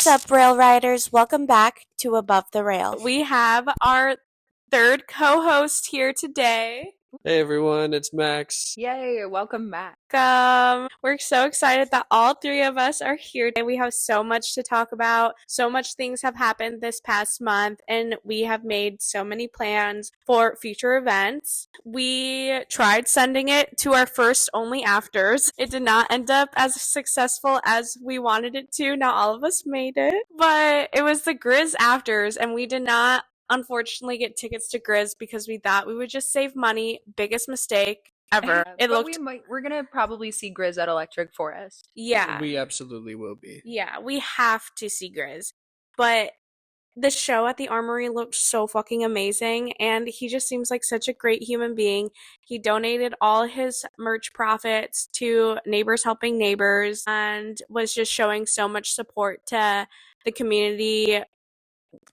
What's up, Rail Riders? Welcome back to Above the Rail. We have our third co-host here today. Hey everyone, it's Max. Yay, welcome back. We're so excited that all three of us are here today. We have so much to talk about. So much things have happened this past month, and we have made so many plans for future events. We tried sending it to our first only afters. It did not end up as successful as we wanted it to. Not all of us made it, but it was the Grizz afters, and we did not unfortunately get tickets to Grizz because we thought we would just save money. Biggest mistake ever. We're gonna probably see Grizz at Electric Forest. Yeah. We absolutely will be. Yeah, we have to see Grizz. But the show at the Armory looked so fucking amazing, and he just seems like such a great human being. He donated all his merch profits to Neighbors Helping Neighbors and was just showing so much support to the community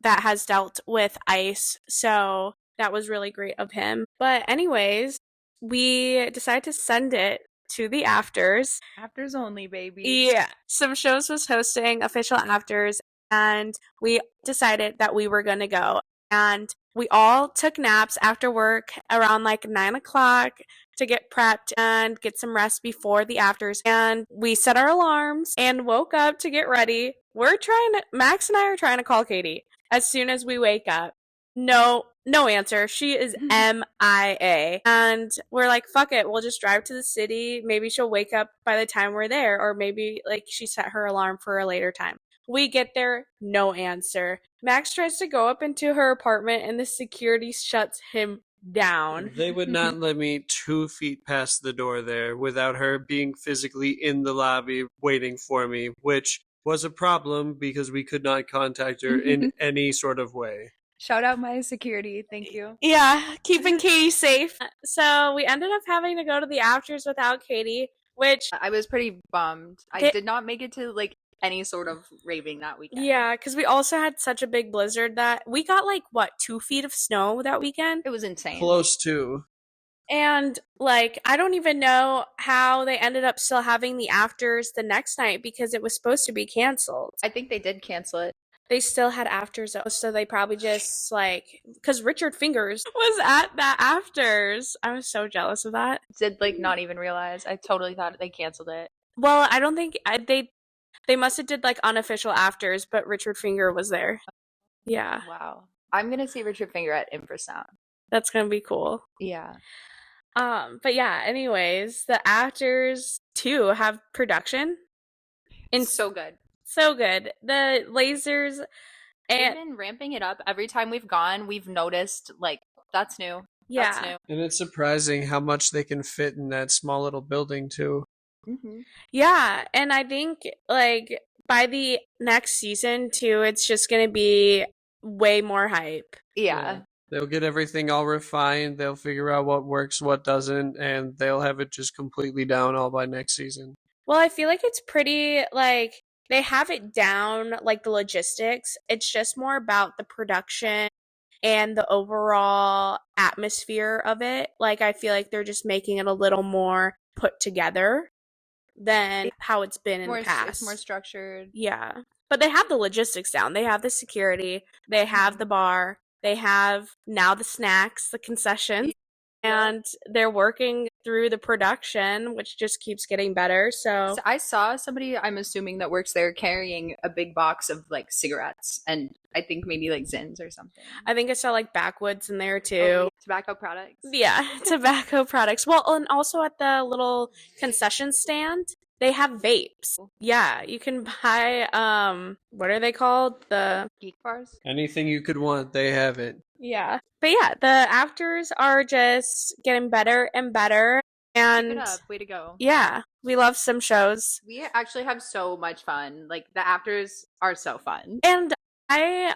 that has dealt with ice. So that was really great of him. But anyways, we decided to send it to the afters. Afters only, baby. Yeah. Some shows was hosting official afters, and we decided that we were going to go. And we all took naps after work around like 9 o'clock to get prepped and get some rest before the afters. And we set our alarms and woke up to get ready. Max and I are trying to call Katie as soon as we wake up. No answer. She is MIA. And we're like, fuck it. We'll just drive to the city. Maybe she'll wake up by the time we're there. Or maybe like she set her alarm for a later time. We get there, no answer. Max tries to go up into her apartment and the security shuts him down. They would not let me 2 feet past the door there without her being physically in the lobby waiting for me, which was a problem because we could not contact her in any sort of way. Shout out my security, thank you. Yeah, keeping Katie safe. So we ended up having to go to the afters without Katie, which I was pretty bummed. I did not make it to like any sort of raving that weekend. Yeah, because we also had such a big blizzard that we got like 2 feet of snow that weekend. It was insane. Close to. And like I don't even know how they ended up still having the afters the next night because it was supposed to be canceled. I think they did cancel it. They still had afters though, so they probably just because Richard Fingers was at that afters. I was so jealous of that. Did not even realize. I totally thought they canceled it. Well, I don't think they must have did unofficial afters, but Richard Finger was there. Yeah. Wow. I'm gonna see Richard Finger at Infrasound. That's gonna be cool. Yeah. But yeah, anyways, the afters too have production. And so good. So good. The lasers and they've been ramping it up every time we've gone. We've noticed that's new. Yeah. That's new. And it's surprising how much they can fit in that small little building too. Mm-hmm. Yeah, and I think by the next season too, it's just gonna be way more hype. Yeah. They'll get everything all refined. They'll figure out what works, what doesn't, and they'll have it just completely down all by next season. Well, I feel like it's pretty they have it down, the logistics. It's just more about the production and the overall atmosphere of it. I feel like they're just making it a little more put together than how it's been in the past. It's more structured. Yeah. But they have the logistics down. They have the security. They have the bar. They have now the snacks, the concessions. And they're working through the production, which just keeps getting better. So I saw somebody, I'm assuming that works there, carrying a big box of cigarettes and I think maybe Zins or something. I think I saw Backwoods in there too. Tobacco products. Yeah, tobacco products. Well, and also at the little concession stand, they have vapes. Yeah, you can buy what are they called? The geek bars? Anything you could want, they have it. Yeah. But yeah, the afters are just getting better and better. And keep it up. Way to go. Yeah. We love some shows. We actually have so much fun. The afters are so fun. And I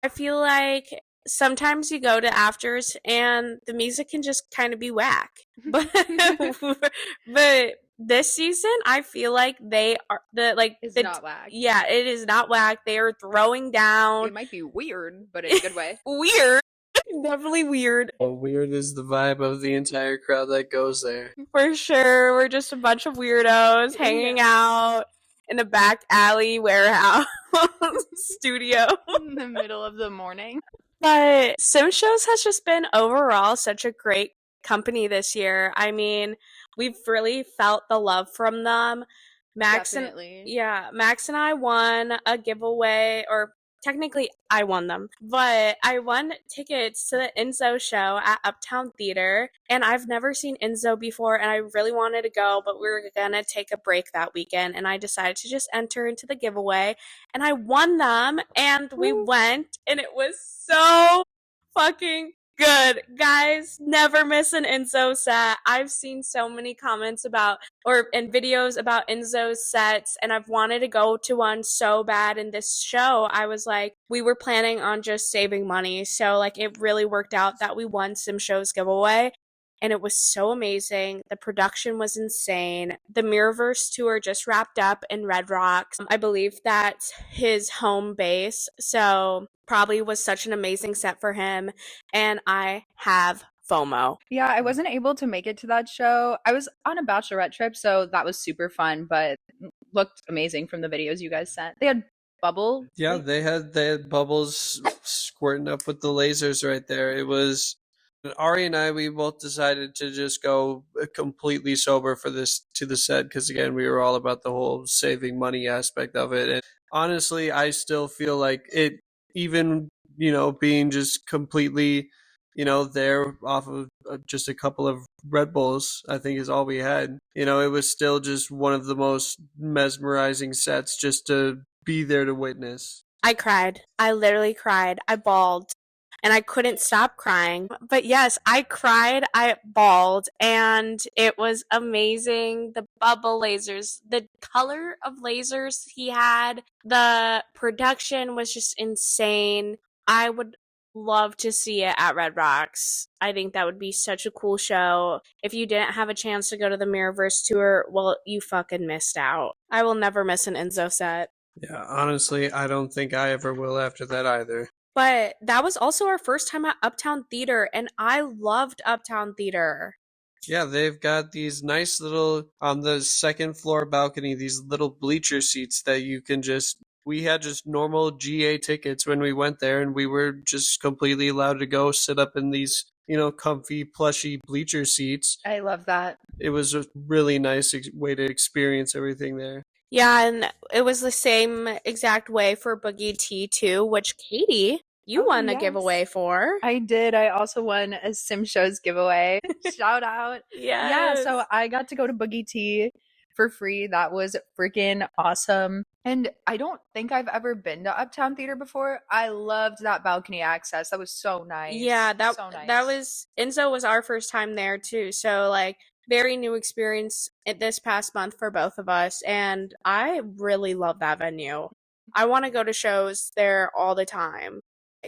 feel like sometimes you go to afters and the music can just kind of be whack. But this season, I feel like they are it's not whack. Yeah, it is not whack. They are throwing down. It might be weird, but in a good way. Weird. Definitely weird. Well, weird is the vibe of the entire crowd that goes there. For sure. We're just a bunch of weirdos hanging out in a back alley warehouse. studio. In the middle of the morning. But Sim Shows has just been overall such a great company this year. I mean, we've really felt the love from them. Definitely. Max and I won a giveaway, or technically I won them, but I won tickets to the Enzo show at Uptown Theater, and I've never seen Enzo before, and I really wanted to go, but we were gonna take a break that weekend, and I decided to just enter into the giveaway, and I won them, and we went, and it was so fucking good. Guys, never miss an Enzo set. I've seen so many comments about and videos about Enzo's sets, and I've wanted to go to one so bad. In this show, I was like, we were planning on just saving money, so like it really worked out that we won Sim Show's giveaway. And it was so amazing. The production was insane. The Mirrorverse tour just wrapped up in Red Rocks. I believe that's his home base, so probably was such an amazing set for him. And I have FOMO. Yeah, I wasn't able to make it to that show. I was on a bachelorette trip, so that was super fun, but looked amazing from the videos you guys sent. They had bubble. Yeah, they had bubbles squirting up with the lasers right there. It was Ari and I, we both decided to just go completely sober for this to the set because again, we were all about the whole saving money aspect of it. And honestly, I still feel like it, even being just completely, there off of just a couple of Red Bulls, I think is all we had. It was still just one of the most mesmerizing sets just to be there to witness. I cried. I literally cried. I bawled. And I couldn't stop crying. But yes, I cried, I bawled, and it was amazing. The bubble lasers, the color of lasers he had, the production was just insane. I would love to see it at Red Rocks. I think that would be such a cool show. If you didn't have a chance to go to the Mirrorverse tour, well, you fucking missed out. I will never miss an Enzo set. Yeah, honestly, I don't think I ever will after that either. But that was also our first time at Uptown Theater, and I loved Uptown Theater. Yeah, they've got these nice little, on the second floor balcony, these little bleacher seats that you can we had just normal GA tickets when we went there, and we were just completely allowed to go sit up in these, comfy, plushy bleacher seats. I love that. It was a really nice way to experience everything there. Yeah, and it was the same exact way for Boogie T too, which Katie, you won a giveaway for. I did. I also won a Sim Shows giveaway. Shout out. Yes. Yeah, so I got to go to Boogie T for free. That was freaking awesome. And I don't think I've ever been to Uptown Theater before. I loved that balcony access. That was so nice. Yeah, that so nice. Enzo was our first time there too. So like very new experience this past month for both of us, and I really love that venue. I want to go to shows there all the time.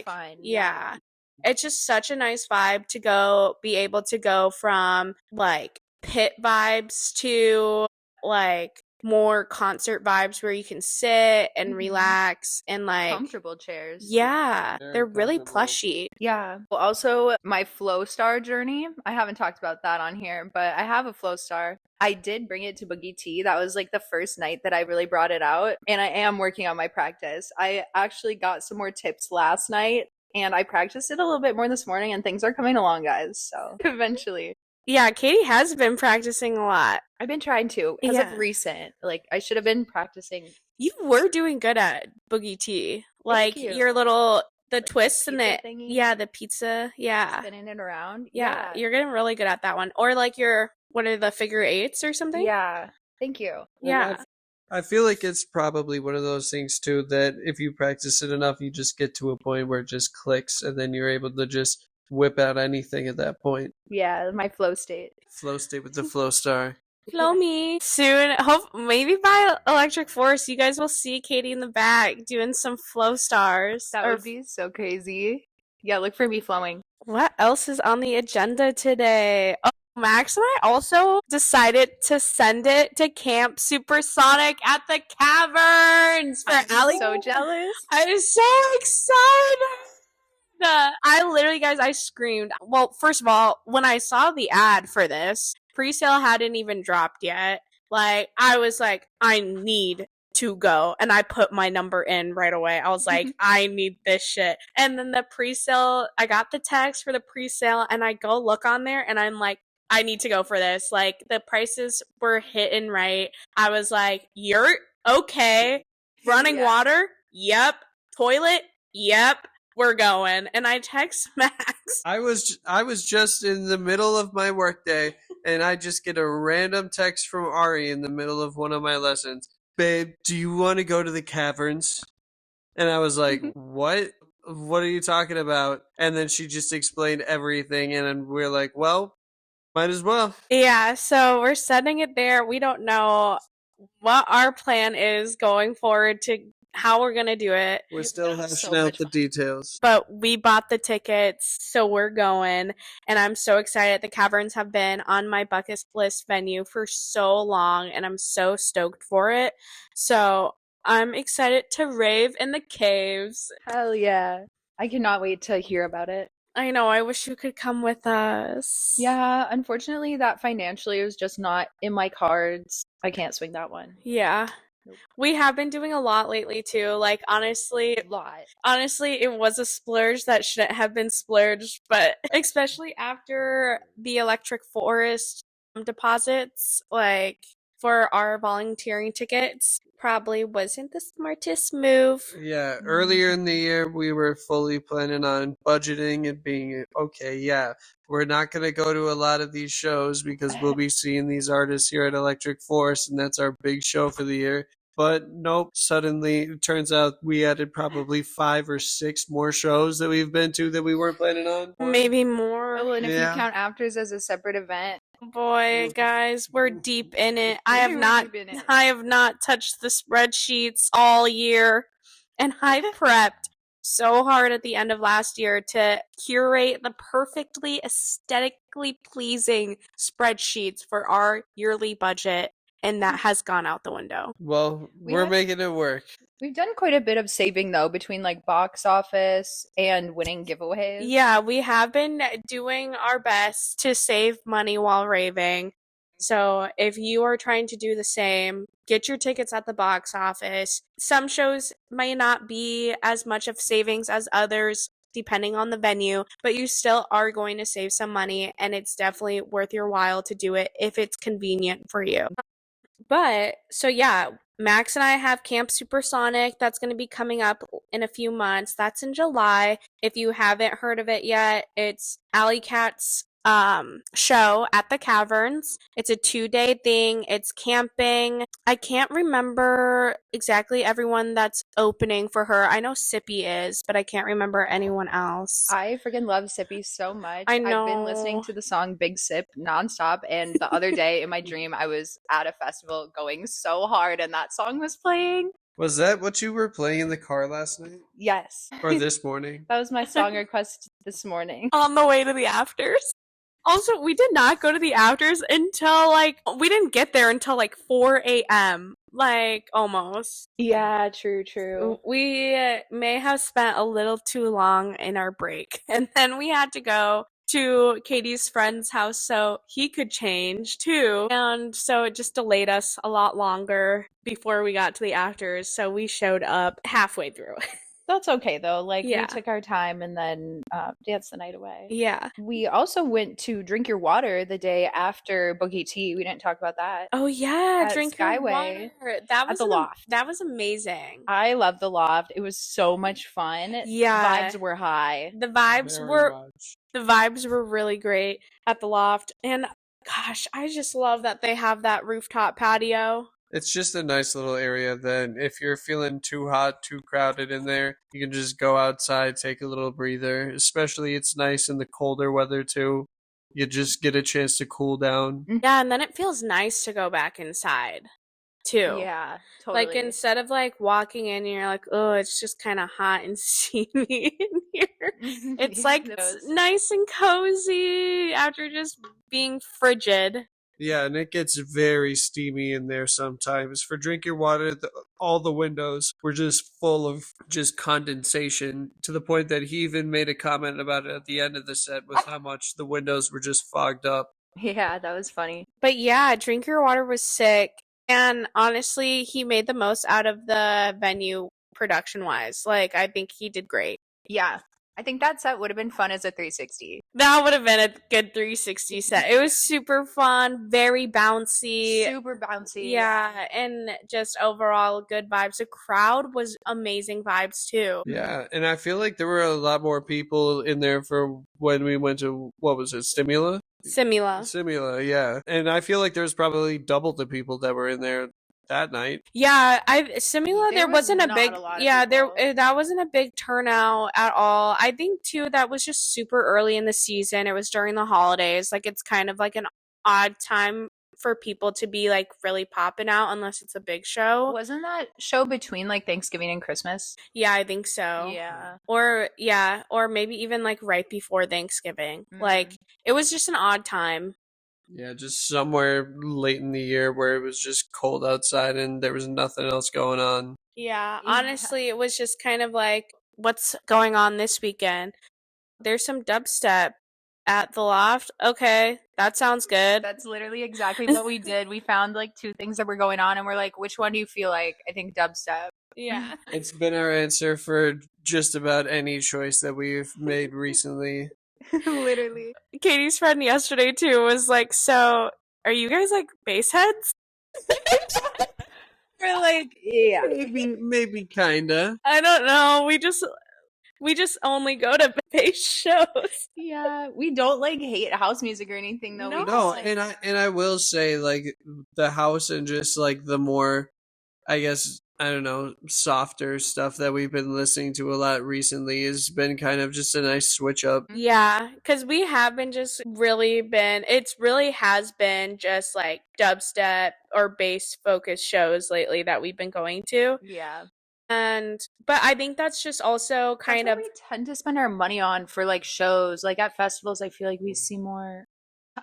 Fun. Yeah. It's just such a nice vibe to be able to go from like pit vibes to like more concert vibes where you can sit and relax and like comfortable chairs. Yeah, they're really plushy. Yeah. Well, also my Flow Star journey. I haven't talked about that on here, but I have a Flow Star. I did bring it to Boogie T. That was like the first night that I really brought it out, and I am working on my practice. I actually got some more tips last night, and I practiced it a little bit more this morning, and things are coming along, guys. So eventually. Yeah, Katie has been practicing a lot. I've been trying to, as of recent. Like, I should have been practicing. You were doing good at Boogie T. Like, your little, the twists and the, thingy. Yeah, the pizza, yeah. Spinning it around. Yeah, you're getting really good at that one. Or like what are the figure eights or something? Yeah, thank you. Yeah. I feel like it's probably one of those things too that if you practice it enough, you just get to a point where it just clicks and then you're able to just whip out anything at that point. Yeah, my flow state. Flow state with the Flow Star. Flow me. Soon, maybe by Electric Force, you guys will see Katie in the back doing some flow stars. That would be so crazy. Yeah, look for me flowing. What else is on the agenda today? Oh, Max and I also decided to send it to Camp Supersonic at the Caverns for Allie. I'm so jealous. I'm so excited. I literally, guys, I screamed. Well, first of all, when I saw the ad for this, pre-sale hadn't even dropped yet. Like, I was like, I need to go. And I put my number in right away. I was like, I need this shit. And then the pre-sale, I got the text for the pre-sale and I go look on there and I'm like, I need to go for this. Like the prices were hitting right. I was like, you're okay. Running water? Yep. Toilet? Yep. We're going. And I text Max. I was just in the middle of my workday and I just get a random text from Ari in the middle of one of my lessons. Babe, do you want to go to the caverns? And I was like, what? What are you talking about? And then she just explained everything and we're like, well, might as well. Yeah, so we're setting it there. We don't know what our plan is going forward to how we're going to do it. We're still hashing out the details. But we bought the tickets, so we're going. And I'm so excited. The Caverns have been on my bucket list venue for so long, and I'm so stoked for it. So I'm excited to rave in the caves. Hell yeah. I cannot wait to hear about it. I know, I wish you could come with us. Yeah, unfortunately, that financially is just not in my cards. I can't swing that one. Yeah. Nope. We have been doing a lot lately too. Like honestly, it was a splurge that shouldn't have been splurged, but especially after the Electric Forest deposits, like for our volunteering tickets, probably wasn't the smartest move. Yeah, earlier in the year, we were fully planning on budgeting and being okay. Yeah, we're not going to go to a lot of these shows because we'll be seeing these artists here at Electric Forest, and that's our big show for the year. But nope, suddenly it turns out we added probably 5 or 6 more shows that we've been to that we weren't planning on. Maybe more. Oh, and if you count Afters as a separate event. Boy, guys, we're deep in it. I have not touched the spreadsheets all year, and I prepped so hard at the end of last year to curate the perfectly aesthetically pleasing spreadsheets for our yearly budget, and that has gone out the window. Well, we're making it work. We've done quite a bit of saving though between like box office and winning giveaways. Yeah, we have been doing our best to save money while raving. So if you are trying to do the same, get your tickets at the box office. Some shows may not be as much of savings as others, depending on the venue, but you still are going to save some money, and it's definitely worth your while to do it if it's convenient for you. But, so yeah, Max and I have Camp Supersonic. That's going to be coming up in a few months. That's in July. If you haven't heard of it yet, it's Alley Cat's show at the Caverns. It's a 2-day thing. It's camping. I can't remember exactly everyone that's opening for her. I know Sippy is, but I can't remember anyone else. I freaking love Sippy so much. I know. I've been listening to the song Big Sip nonstop, and the other day in my dream I was at a festival going so hard and that song was playing. Was that what you were playing in the car last night? Yes. Or this morning? That was my song request this morning. On the way to the afters. Also, we did not go to the afters until, we didn't get there until, 4 a.m. Almost. Yeah, true. We may have spent a little too long in our break. And then we had to go to Katie's friend's house so he could change, too. And so it just delayed us a lot longer before we got to the afters. So we showed up halfway through. That's okay though. We took our time and then danced the night away. Yeah. We also went to Drink Your Water the day after Boogie T. We didn't talk about that. Oh yeah, Drink Your Water. That was at the Loft. That was amazing. I love the Loft. It was so much fun. Yeah. Vibes were high. The vibes were really great at the Loft. And gosh, I just love that they have that rooftop patio. It's just a nice little area that if you're feeling too hot, too crowded in there, you can just go outside, take a little breather. Especially it's nice in the colder weather too. You just get a chance to cool down. Yeah, and then it feels nice to go back inside too. Yeah, totally. Instead of walking in and you're like, oh, it's just kind of hot and steamy in here. It's it's nice and cozy after just being frigid. Yeah, and it gets very steamy in there sometimes. For Drink Your Water, all the windows were just full of just condensation to the point that he even made a comment about it at the end of the set with how much the windows were just fogged up. Yeah, that was funny. But yeah, Drink Your Water was sick. And honestly, he made the most out of the venue production-wise. Like, I think he did great. Yeah. I think that set would have been fun as a 360. That would have been a good 360 set. It was super fun, very bouncy. Super bouncy. Yeah, and just overall good vibes. The crowd was amazing vibes too. Yeah, and I feel like there were a lot more people in there for when we went to, what was it, Stimula? Simula. Yeah. And I feel like there's probably double the people that were in there that night. Yeah, Simula, there was wasn't a not big, a lot of yeah, people. that wasn't a big turnout at all. I think too that was just super early in the season. It was during the holidays. Like, it's kind of like an odd time for people to be like really popping out unless it's a big show. Wasn't that show between like Thanksgiving and Christmas? Yeah, I think so. Yeah. Or maybe even like right before Thanksgiving. Like, it was just an odd time. Yeah, just somewhere late in the year where it was just cold outside and there was nothing else going on. Yeah, honestly, it was just kind of like, what's going on this weekend? There's some dubstep at the loft. Okay, that sounds good. That's literally exactly what we did. We found like two things that were going on and we're like, which one do you feel like? I think dubstep. Yeah. It's been our answer for just about any choice that we've made recently. Literally. Katie's friend yesterday too was like, so are you guys like bass heads? We're like, Yeah. Maybe kinda. I don't know. We just only go to bass shows. Yeah. We don't like hate house music or anything though. No. We No, just, and I will say, like, the house and just like the more, I guess, I don't know, softer stuff that we've been listening to a lot recently has been kind of just a nice switch up. Yeah, because we have been just really been, it's really has been just like dubstep or bass focused shows lately that we've been going to. yeah. But I think that's just also kind That's of, what we tend to spend our money on for like shows. Like at festivals, I feel like we see more.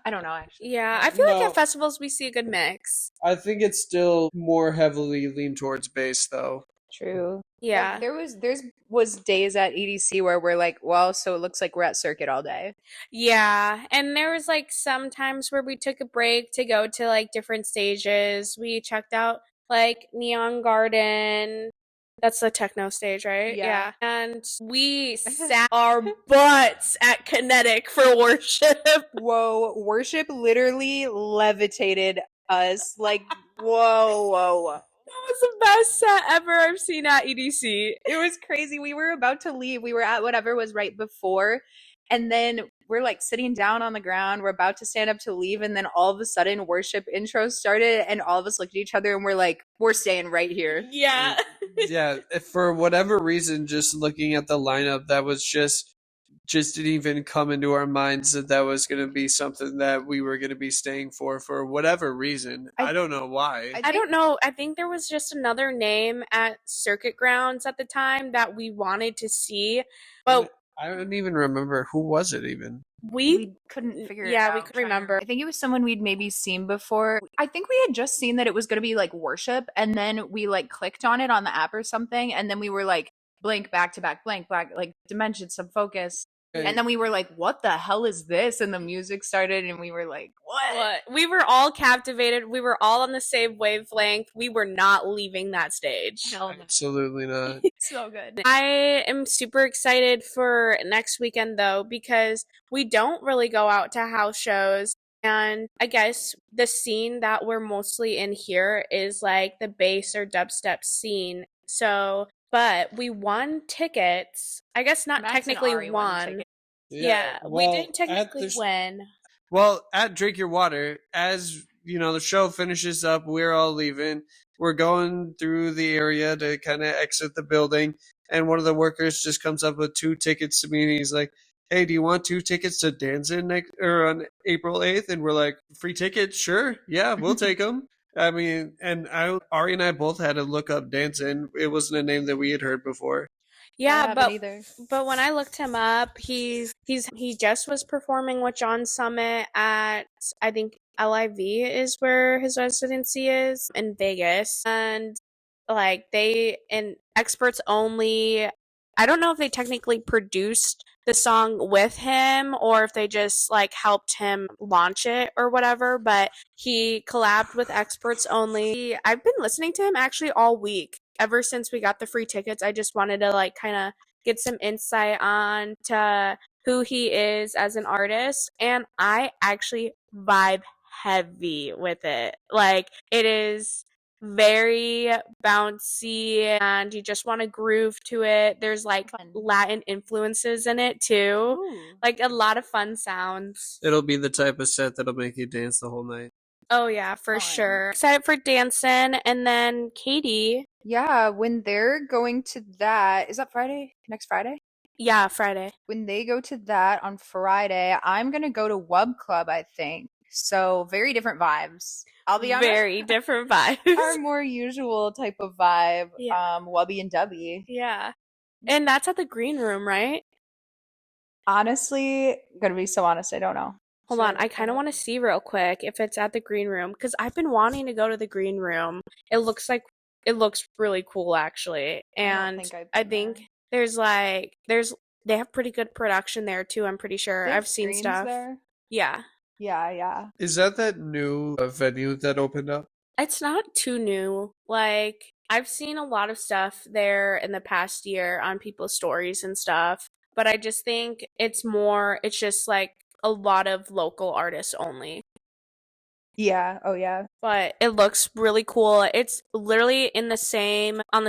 I don't know actually. yeah, I feel like No. at festivals we see a good mix. I think it's still more heavily leaned towards bass, though. True. Yeah. Like, there was days at EDC where we're like, well, so it looks like we're at Circuit all day. Yeah, and there was like some times where we took a break to go to like different stages. We checked out like Neon Garden. That's the techno stage, right? Yeah. And we sat our butts at Kinetic for worship. Whoa, worship literally levitated us. Like, whoa. That was the best set ever I've seen at EDC. It was crazy. We were about to leave. We were at whatever was right before. And then we're like sitting down on the ground. We're about to stand up to leave. And then all of a sudden, worship intro started. And all of us looked at each other and we're like, we're staying right here. Yeah. Yeah, for whatever reason, just looking at the lineup, that was just didn't even come into our minds that was going to be something that we were going to be staying for whatever reason. I don't know why. I don't know. I think there was just another name at Circuit Grounds at the time that we wanted to see. But I don't even remember who was it even. we couldn't figure it out. Yeah, we could remember. I think it was someone we'd maybe seen before. I think we had just seen that it was going to be like worship. And then we like clicked on it on the app or something. And then we were like, blank, back to back, blank, black, like dimension, some focus. And then we were like, what the hell is this? And the music started and we were like, what? We were all captivated. We were all on the same wavelength. We were not leaving that stage. Absolutely not. So good. I am super excited for next weekend though, because we don't really go out to house shows. And I guess the scene that we're mostly in here is like the bass or dubstep scene. So, but we won tickets. I guess not Max and technically Ari won. tickets. Yeah, we didn't technically win. Well, at Drink Your Water, as you know, the show finishes up, we're all leaving. We're going through the area to kind of exit the building, and one of the workers just comes up with 2 tickets to me, and he's like, "Hey, do you want 2 tickets to Dancing on April 8th?" And we're like, "Free tickets? Sure, yeah, we'll take them." I mean, and Ari and I both had to look up Dancing. It wasn't a name that we had heard before. Yeah, but when I looked him up, he just was performing with John Summit at, I think LIV is where his residency is in Vegas, and like they and Experts Only. I don't know if they technically produced the song with him or if they just like helped him launch it or whatever, but he collabed with Experts Only. I've been listening to him actually all week. Ever since we got the free tickets, I just wanted to like kind of get some insight on to who he is as an artist, and I actually vibe heavy with it. Like it is very bouncy and you just want to groove to it. There's like Fun. Latin influences in it too. Ooh. Like a lot of fun sounds. It'll be the type of set that'll make you dance the whole night. Oh yeah, for Fun. sure. Excited for dancing. And then Katie. Yeah, when they're going to that, is that Friday? Next Friday? Yeah, Friday. When they go to that on Friday, I'm gonna go to Wub Club, I think. So very different vibes. I'll be honest. Very different Our vibes. more usual type of vibe. Yeah. Wubby and Dubby. Yeah. And that's at the green room, right? Honestly, gonna be so honest, I don't know. Hold on, I kind of want to see real quick if it's at the green room because I've been wanting to go to the green room. It looks really cool actually, and I think there's they have pretty good production there too. I'm pretty sure I've seen stuff. There? Yeah. Yeah. Is that new venue that opened up? It's not too new. Like I've seen a lot of stuff there in the past year on people's stories and stuff, but I just think it's just like a lot of local artists only. Yeah, oh yeah. But it looks really cool. It's literally on the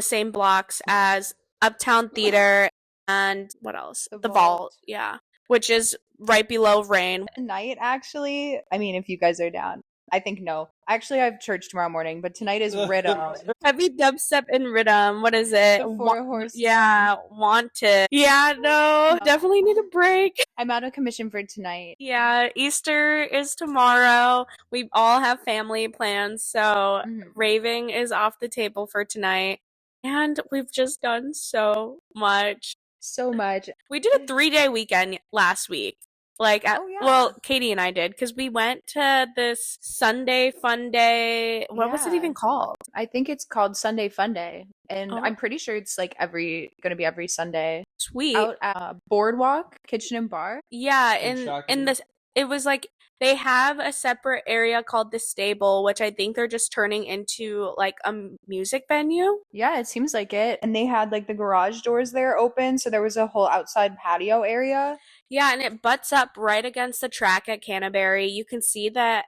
same blocks as Uptown Theater and what else? The Vault. Yeah. Which is right below Rain. Tonight, actually, I mean, if you guys are down. I think no. Actually, I have church tomorrow morning, but tonight is Rhythm. Heavy dubstep and rhythm. What is it? The Four Horsemen. Yeah, Wanted. Yeah, no, definitely need a break. I'm out of commission for tonight. Yeah, Easter is tomorrow. We all have family plans, so raving is off the table for tonight. And we've just done so much. So much. We did a 3-day weekend last week. Like, well, Katie and I did because we went to this Sunday Fun Day. What was it even called? I think it's called Sunday Fun Day, and I'm pretty sure it's like gonna be every Sunday. Sweet. Out at Boardwalk Kitchen and Bar. Yeah, in this, it was like they have a separate area called the Stable, which I think they're just turning into like a music venue. Yeah, it seems like it. And they had like the garage doors there open, so there was a whole outside patio area. Yeah, and it butts up right against the track at Canterbury. You can see the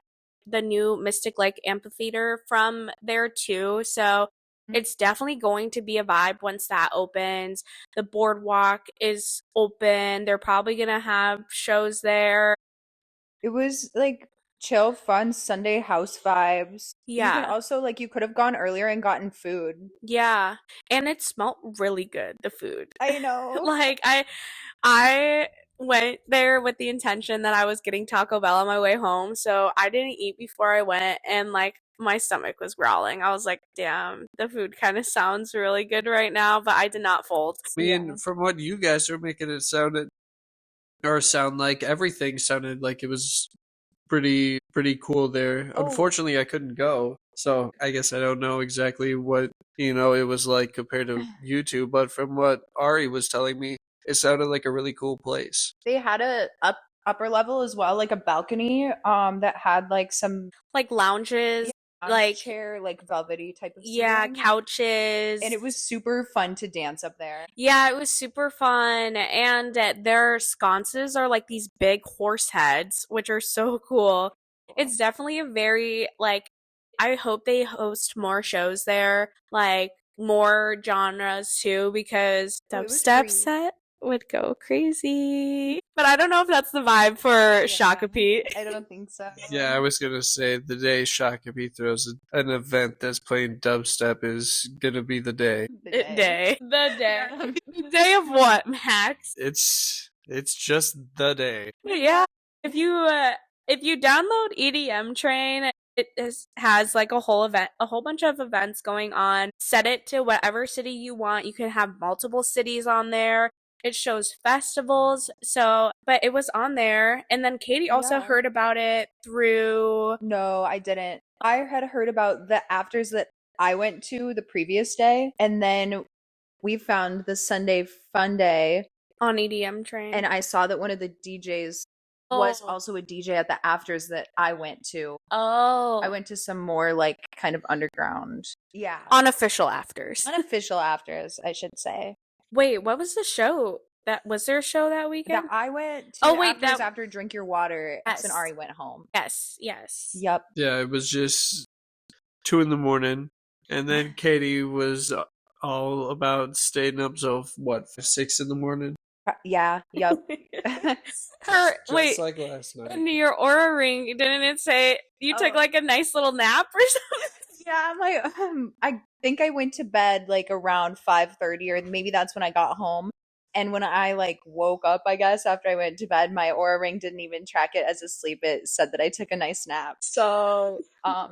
new Mystic Lake Amphitheater from there too. So it's definitely going to be a vibe once that opens. The boardwalk is open. They're probably going to have shows there. It was like chill, fun Sunday house vibes. Yeah. You can also you could have gone earlier and gotten food. Yeah. And it smelled really good, the food. I know. Like I went there with the intention that I was getting Taco Bell on my way home, so I didn't eat before I went, and like my stomach was growling. I was like, damn, the food kind of sounds really good right now, but I did not fold. I mean, from what you guys are making it sound like, everything sounded like it was pretty cool there. Unfortunately, I couldn't go, so I guess I don't know exactly what it was like compared to YouTube, but from what Ari was telling me, it sounded like a really cool place. They had a upper level as well, like a balcony that had like some like lounges, like chair, like velvety type of seating. Yeah, couches. And it was super fun to dance up there. Yeah, it was super fun. And their sconces are like these big horse heads, which are so cool. It's definitely a very I hope they host more shows there, like more genres too, because dubstep set would go crazy. But I don't know if that's the vibe for Shakopee. I don't think so. Yeah, I was gonna say the day Shakopee throws an event that's playing dubstep is gonna be the day. The day. The day of what, Max? It's just the day. Yeah. If you download EDM Train, it has like a whole bunch of events going on. Set it to whatever city you want. You can have multiple cities on there. It shows festivals. But it was on there. And then Katie also heard about it through... No, I didn't. I had heard about the afters that I went to the previous day. And then we found the Sunday Fun Day On EDM train. And I saw that one of the DJs was Oh. also a DJ at the afters that I went to. Oh. I went to some more like kind of underground. Yeah. Unofficial afters. Unofficial afters, I should say. Wait, what was the show? Was there a show that weekend? That I went to Oh, wait, afters that- after Drink Your Water. Yes. And Ari went home. Yes. Yep. Yeah, it was just 2 a.m, and then Katie was all about staying up till 6 a.m. Yeah. Yep. Just like last night. in your Aura ring, didn't it say you took Oh. like a nice little nap or something? Yeah, I think I went to bed like around 5:30, or maybe that's when I got home. And when I like woke up, I guess after I went to bed, my Aura ring didn't even track it as a sleep. It said that I took a nice nap. So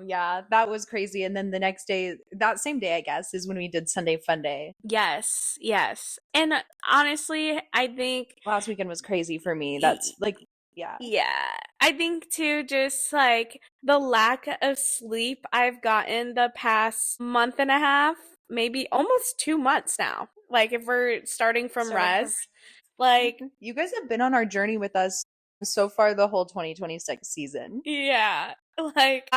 yeah, that was crazy. And then the next day, that same day, I guess, is when we did Sunday Fun Day. Yes. And honestly, I think Last weekend was crazy for me. That's like, yeah. I think too, just like the lack of sleep I've gotten the past month and a half, maybe almost 2 months now. Like if we're starting from res, like You guys have been on our journey with us so far the whole 2026 season. yeah, like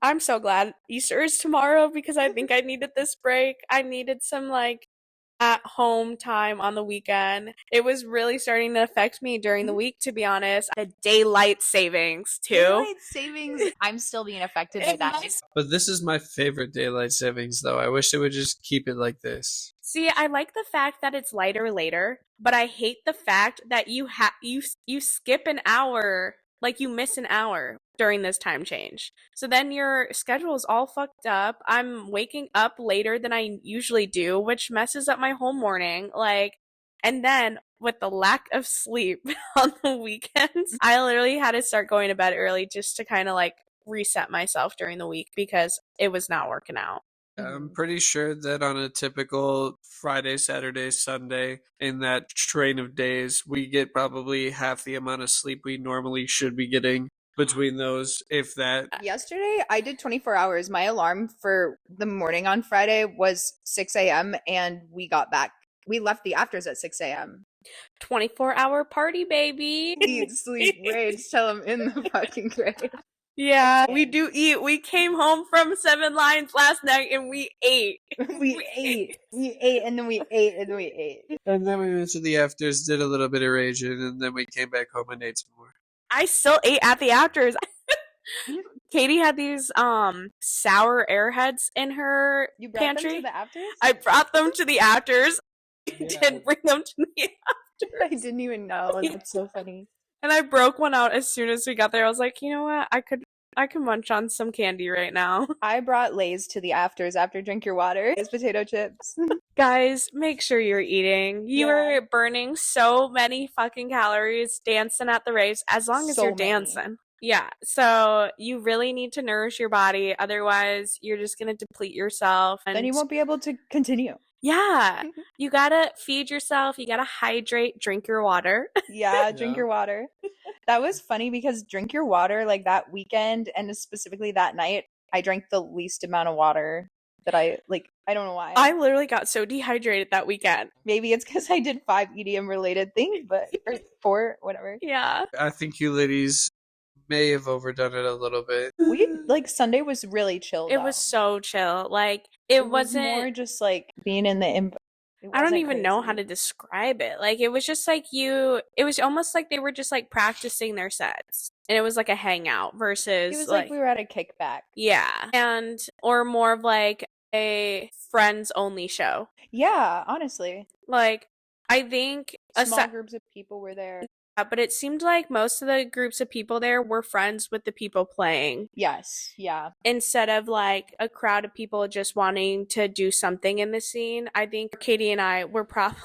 I'm so glad Easter is tomorrow because I think I needed this break. I needed some like at home time on the weekend. It was really starting to affect me during the week, to be honest. The daylight savings too. Daylight savings. I'm still being affected by that. But this is my favorite daylight savings, though. I wish they would just keep it like this. See, I like the fact that it's lighter later, but I hate the fact that you skip an hour, like you miss an hour during this time change. So then your schedule is all fucked up. I'm waking up later than I usually do, which messes up my whole morning. Like, and then with the lack of sleep on the weekends, I literally had to start going to bed early just to kind of like reset myself during the week because it was not working out. I'm pretty sure that on a typical Friday, Saturday, Sunday, in that train of days, we get probably half the amount of sleep we normally should be getting between those, if that. Yesterday, I did 24 hours. My alarm for the morning on Friday was 6 a.m. and we left the afters at 6 a.m. 24-hour party, baby. Eat, sleep, rage till I'm in the fucking grave. Yeah, we do eat. We came home from 7 Lions last night and we ate. We ate. We ate and then we ate and then we ate. And then we went to the afters, did a little bit of raging, and then we came back home and ate some more. I still ate at the afters. Katie had these sour airheads in her You brought pantry. them to the afters? I brought them to the afters. Yeah. Did bring them to the afters. I didn't even know. That's so funny. And I broke one out as soon as we got there. I was like, you know what? I could munch on some candy right now. I brought Lay's to the afters after Drink Your Water. It's potato chips. Guys, make sure you're eating. You are burning so many fucking calories dancing at the raves as long as So you're many. dancing. Yeah, so you really need to nourish your body. Otherwise, you're just going to deplete yourself. And Then you won't be able to continue. yeah, you got to feed yourself. You got to hydrate, drink your water. Yeah, drink Yeah. your water. That was funny because Drink Your Water, like that weekend and specifically that night, I drank the least amount of water that I don't know why. I literally got so dehydrated that weekend. Maybe it's because I did 5 EDM related things, or 4, whatever. Yeah. I think you ladies may have overdone it a little bit. We Sunday was really chill. It was so chill. Like, it was wasn't more just like being in the. I don't even know how to describe it. Like, it was just like it was almost like they were just like practicing their sets. And it was like a hangout versus It was like we were at a kickback. yeah. And, or more of like a friends only show. Yeah, honestly. Like, I think, Small groups of people were there. but it seemed like most of the groups of people there were friends with the people playing. Yes, yeah. Instead of like a crowd of people just wanting to do something in the scene. I think Katie and I were probably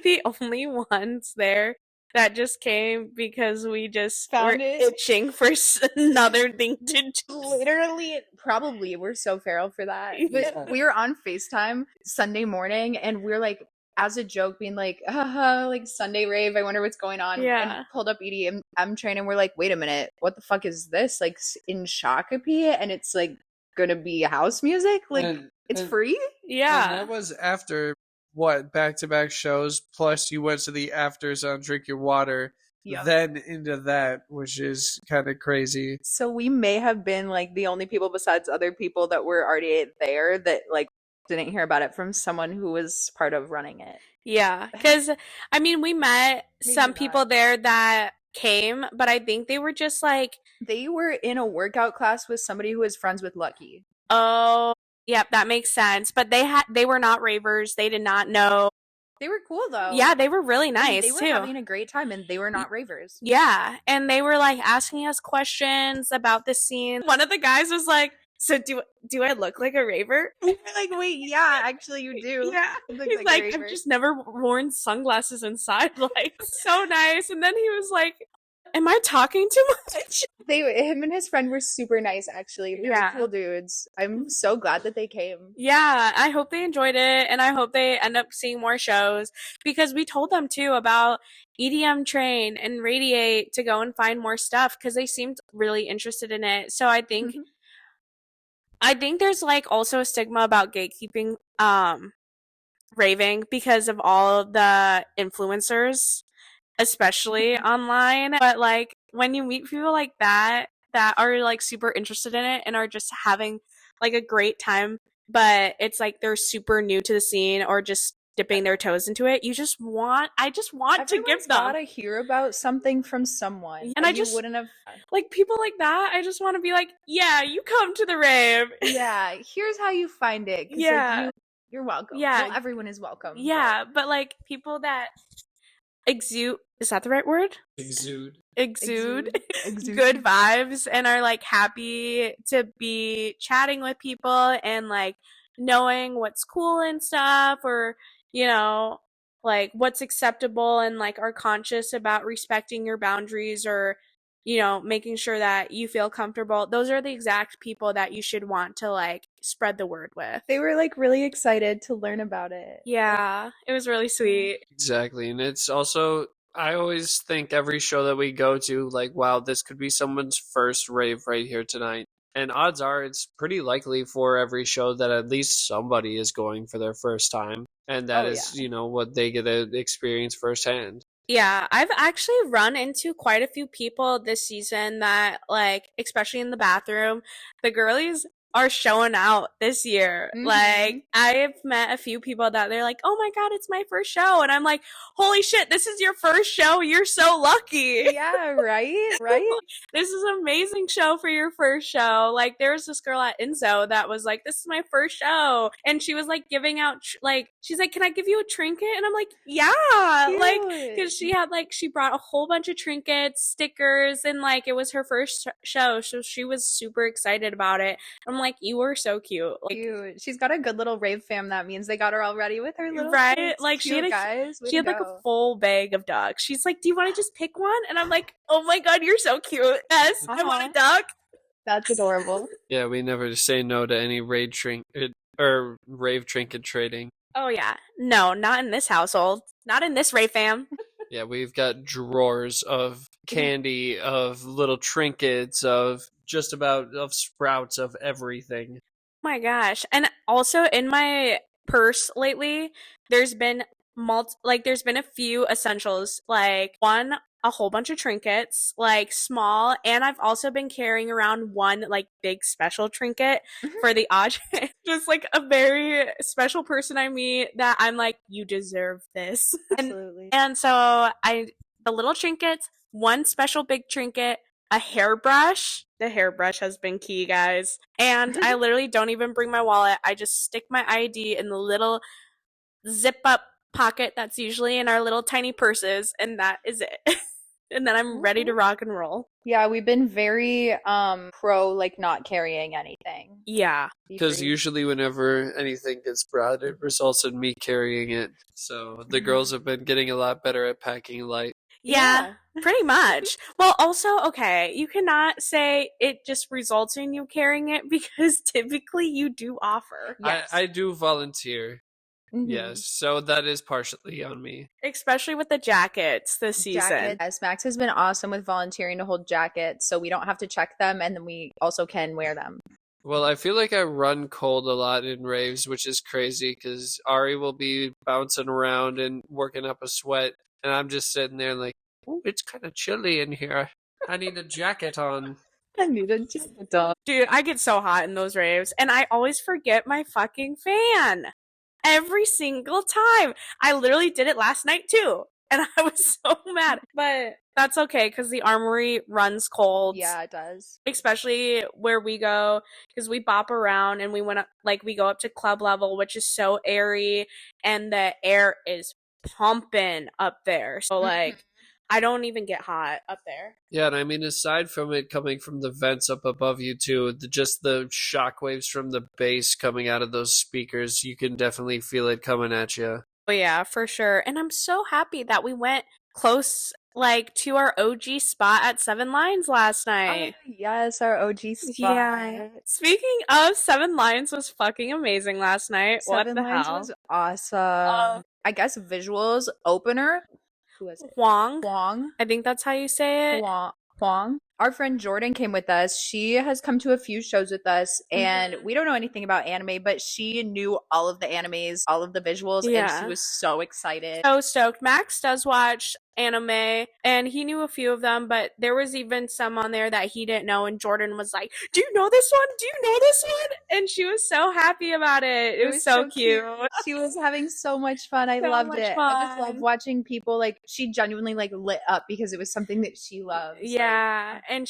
the only ones there that just came because we just Found were it. itching for another thing to do. Literally, probably we're so feral for that. But Yeah. we were on FaceTime Sunday morning and we're like, as a joke, being like, haha, like Sunday rave, I wonder what's going on. Yeah. And pulled up EDM train and we're like, wait a minute, what the fuck is this? Like in Shakopee, and it's like gonna be house music? Like And- it's and- free? And Yeah. that was after back-to-back shows, plus you went to the afters on Drink Your Water, Yep. then into that, which is kind of crazy. So we may have been like the only people besides other people that were already there that like didn't hear about it from someone who was part of running it. Yeah, because I mean, we met Maybe some not. people there that came, but I think they were just like, They were in a workout class with somebody who was friends with Lucky. oh, yep, that makes sense. But they were not ravers. They did not know. They were cool though. Yeah, they were really And nice they were too. having a great time, and they were not ravers. Yeah, and they were like asking us questions about the scene. One of the guys was like, "So do I look like a raver?" We're like, wait, yeah, actually you do. Yeah. You look He's a like, raver. I've just never worn sunglasses inside. Like, so nice. And then he was like, am I talking too much? Him and his friend were super nice, actually. They Yeah. were cool dudes. I'm so glad that they came. Yeah, I hope they enjoyed it, and I hope they end up seeing more shows, because we told them too about EDM Train and Radiate to go and find more stuff, because they seemed really interested in it. So I think there's like also a stigma about gatekeeping raving because of all of the influencers, especially online. But like when you meet people like that are like super interested in it and are just having like a great time, but it's like they're super new to the scene or just dipping their toes into it, I just want to give them. Gotta hear about something from someone, and you wouldn't have. Like people like that, I just want to be like, yeah, you come to the rave. Yeah, here's how you find it. Yeah. Like, you're welcome. Yeah. Well, everyone is welcome. Yeah, but like people that exude, is that the right word? Exude. Exude Exude. good vibes and are like happy to be chatting with people and like knowing what's cool and stuff, or you know, like what's acceptable, and like are conscious about respecting your boundaries, or you know, making sure that you feel comfortable. Those are the exact people that you should want to like spread the word with. They were like really excited to learn about it. Yeah, it was really sweet. Exactly. And it's also, I always think every show that we go to, like, wow, this could be someone's first rave right here tonight. And odds are it's pretty likely for every show that at least somebody is going for their first time. And that is, you know, what they get to experience firsthand. Yeah, I've actually run into quite a few people this season that, like, especially in the bathroom, the girlies are showing out this year. Like, I've met a few people that they're like, oh my god, it's my first show. And I'm like, holy shit, this is your first show? You're so lucky. Yeah, right? Right? This is an amazing show for your first show. Like, there was this girl at Enzo that was like, this is my first show. And she was like giving out, like, she's like, can I give you a trinket? And I'm like, yeah. Cute. Like, because she had like, she brought a whole bunch of trinkets, stickers, and like, it was her first show. So she was super excited about it. I'm like, you were so cute. Like, Cute. She's got a good little rave fam. That means they got her all ready with her little right? kids. Like, Cute, she had like a full bag of ducks. She's like, do you want to just pick one? And I'm like, oh my god, you're so cute. Yes, I want a duck. That's adorable. Yeah, we never say no to any rave trinket trading. Oh yeah. No, not in this household. Not in this rave fam. Yeah, we've got drawers of candy, of little trinkets, of just about of sprouts, of everything. Oh my gosh. And also in my purse lately, there's been there's been a few essentials, like one, a whole bunch of trinkets, like small, and I've also been carrying around one like big special trinket for the odd just like a very special person I meet that I'm like, you deserve this. Absolutely. And so the little trinkets, one special big trinket, a hairbrush. The hairbrush has been key, guys. And I literally don't even bring my wallet. I just stick my ID in the little zip up pocket that's usually in our little tiny purses, and that is it. And then I'm ready to rock and roll. Yeah, we've been very pro like not carrying anything. Yeah. Because usually whenever anything gets brought, it results in me carrying it. So the girls have been getting a lot better at packing light. Yeah, pretty much. Well, also, okay, you cannot say it just results in you carrying it, because typically you do offer. Yes. I do volunteer. Mhm. Yes, so that is partially on me. Especially with the jackets this season. Yes, Max has been awesome with volunteering to hold jackets, so we don't have to check them, and then we also can wear them. Well, I feel like I run cold a lot in raves, which is crazy because Ari will be bouncing around and working up a sweat, and I'm just sitting there like, oh, it's kind of chilly in here. I need a jacket on. I need a jacket. Dude, I get so hot in those raves, and I always forget my fucking fan. Every single time. I literally did it last night too. And I was so mad. But that's okay because the armory runs cold. Yeah, it does. Especially where we go because we bop around and we went up, like, we go up to club level, which is so airy and the air is pumping up there. So, like, I don't even get hot up there. Yeah, and I mean, aside from it coming from the vents up above you too, just the shockwaves from the bass coming out of those speakers, you can definitely feel it coming at you. Oh, yeah, for sure. And I'm so happy that we went close, like, to our OG spot at Seven Lions last night. Oh, yes, our OG spot. Yeah. Speaking of, Seven Lions was fucking amazing last night. Seven what the Lions hell? was awesome. I guess visuals opener. Who was it? Huang. Huang. I think that's how you say it. Huang. Our friend Jordan came with us. She has come to a few shows with us, and we don't know anything about anime, but she knew all of the animes, all of the visuals, and she was so excited. So stoked. Max does watch anime, and he knew a few of them, but there was even some on there that he didn't know, and Jordan was like, do you know this one? Do you know this one? And she was so happy about it. It was so cute. She was having so much fun. I loved it. I just love watching people, like, she genuinely, like, lit up because it was something that she loves. Yeah, and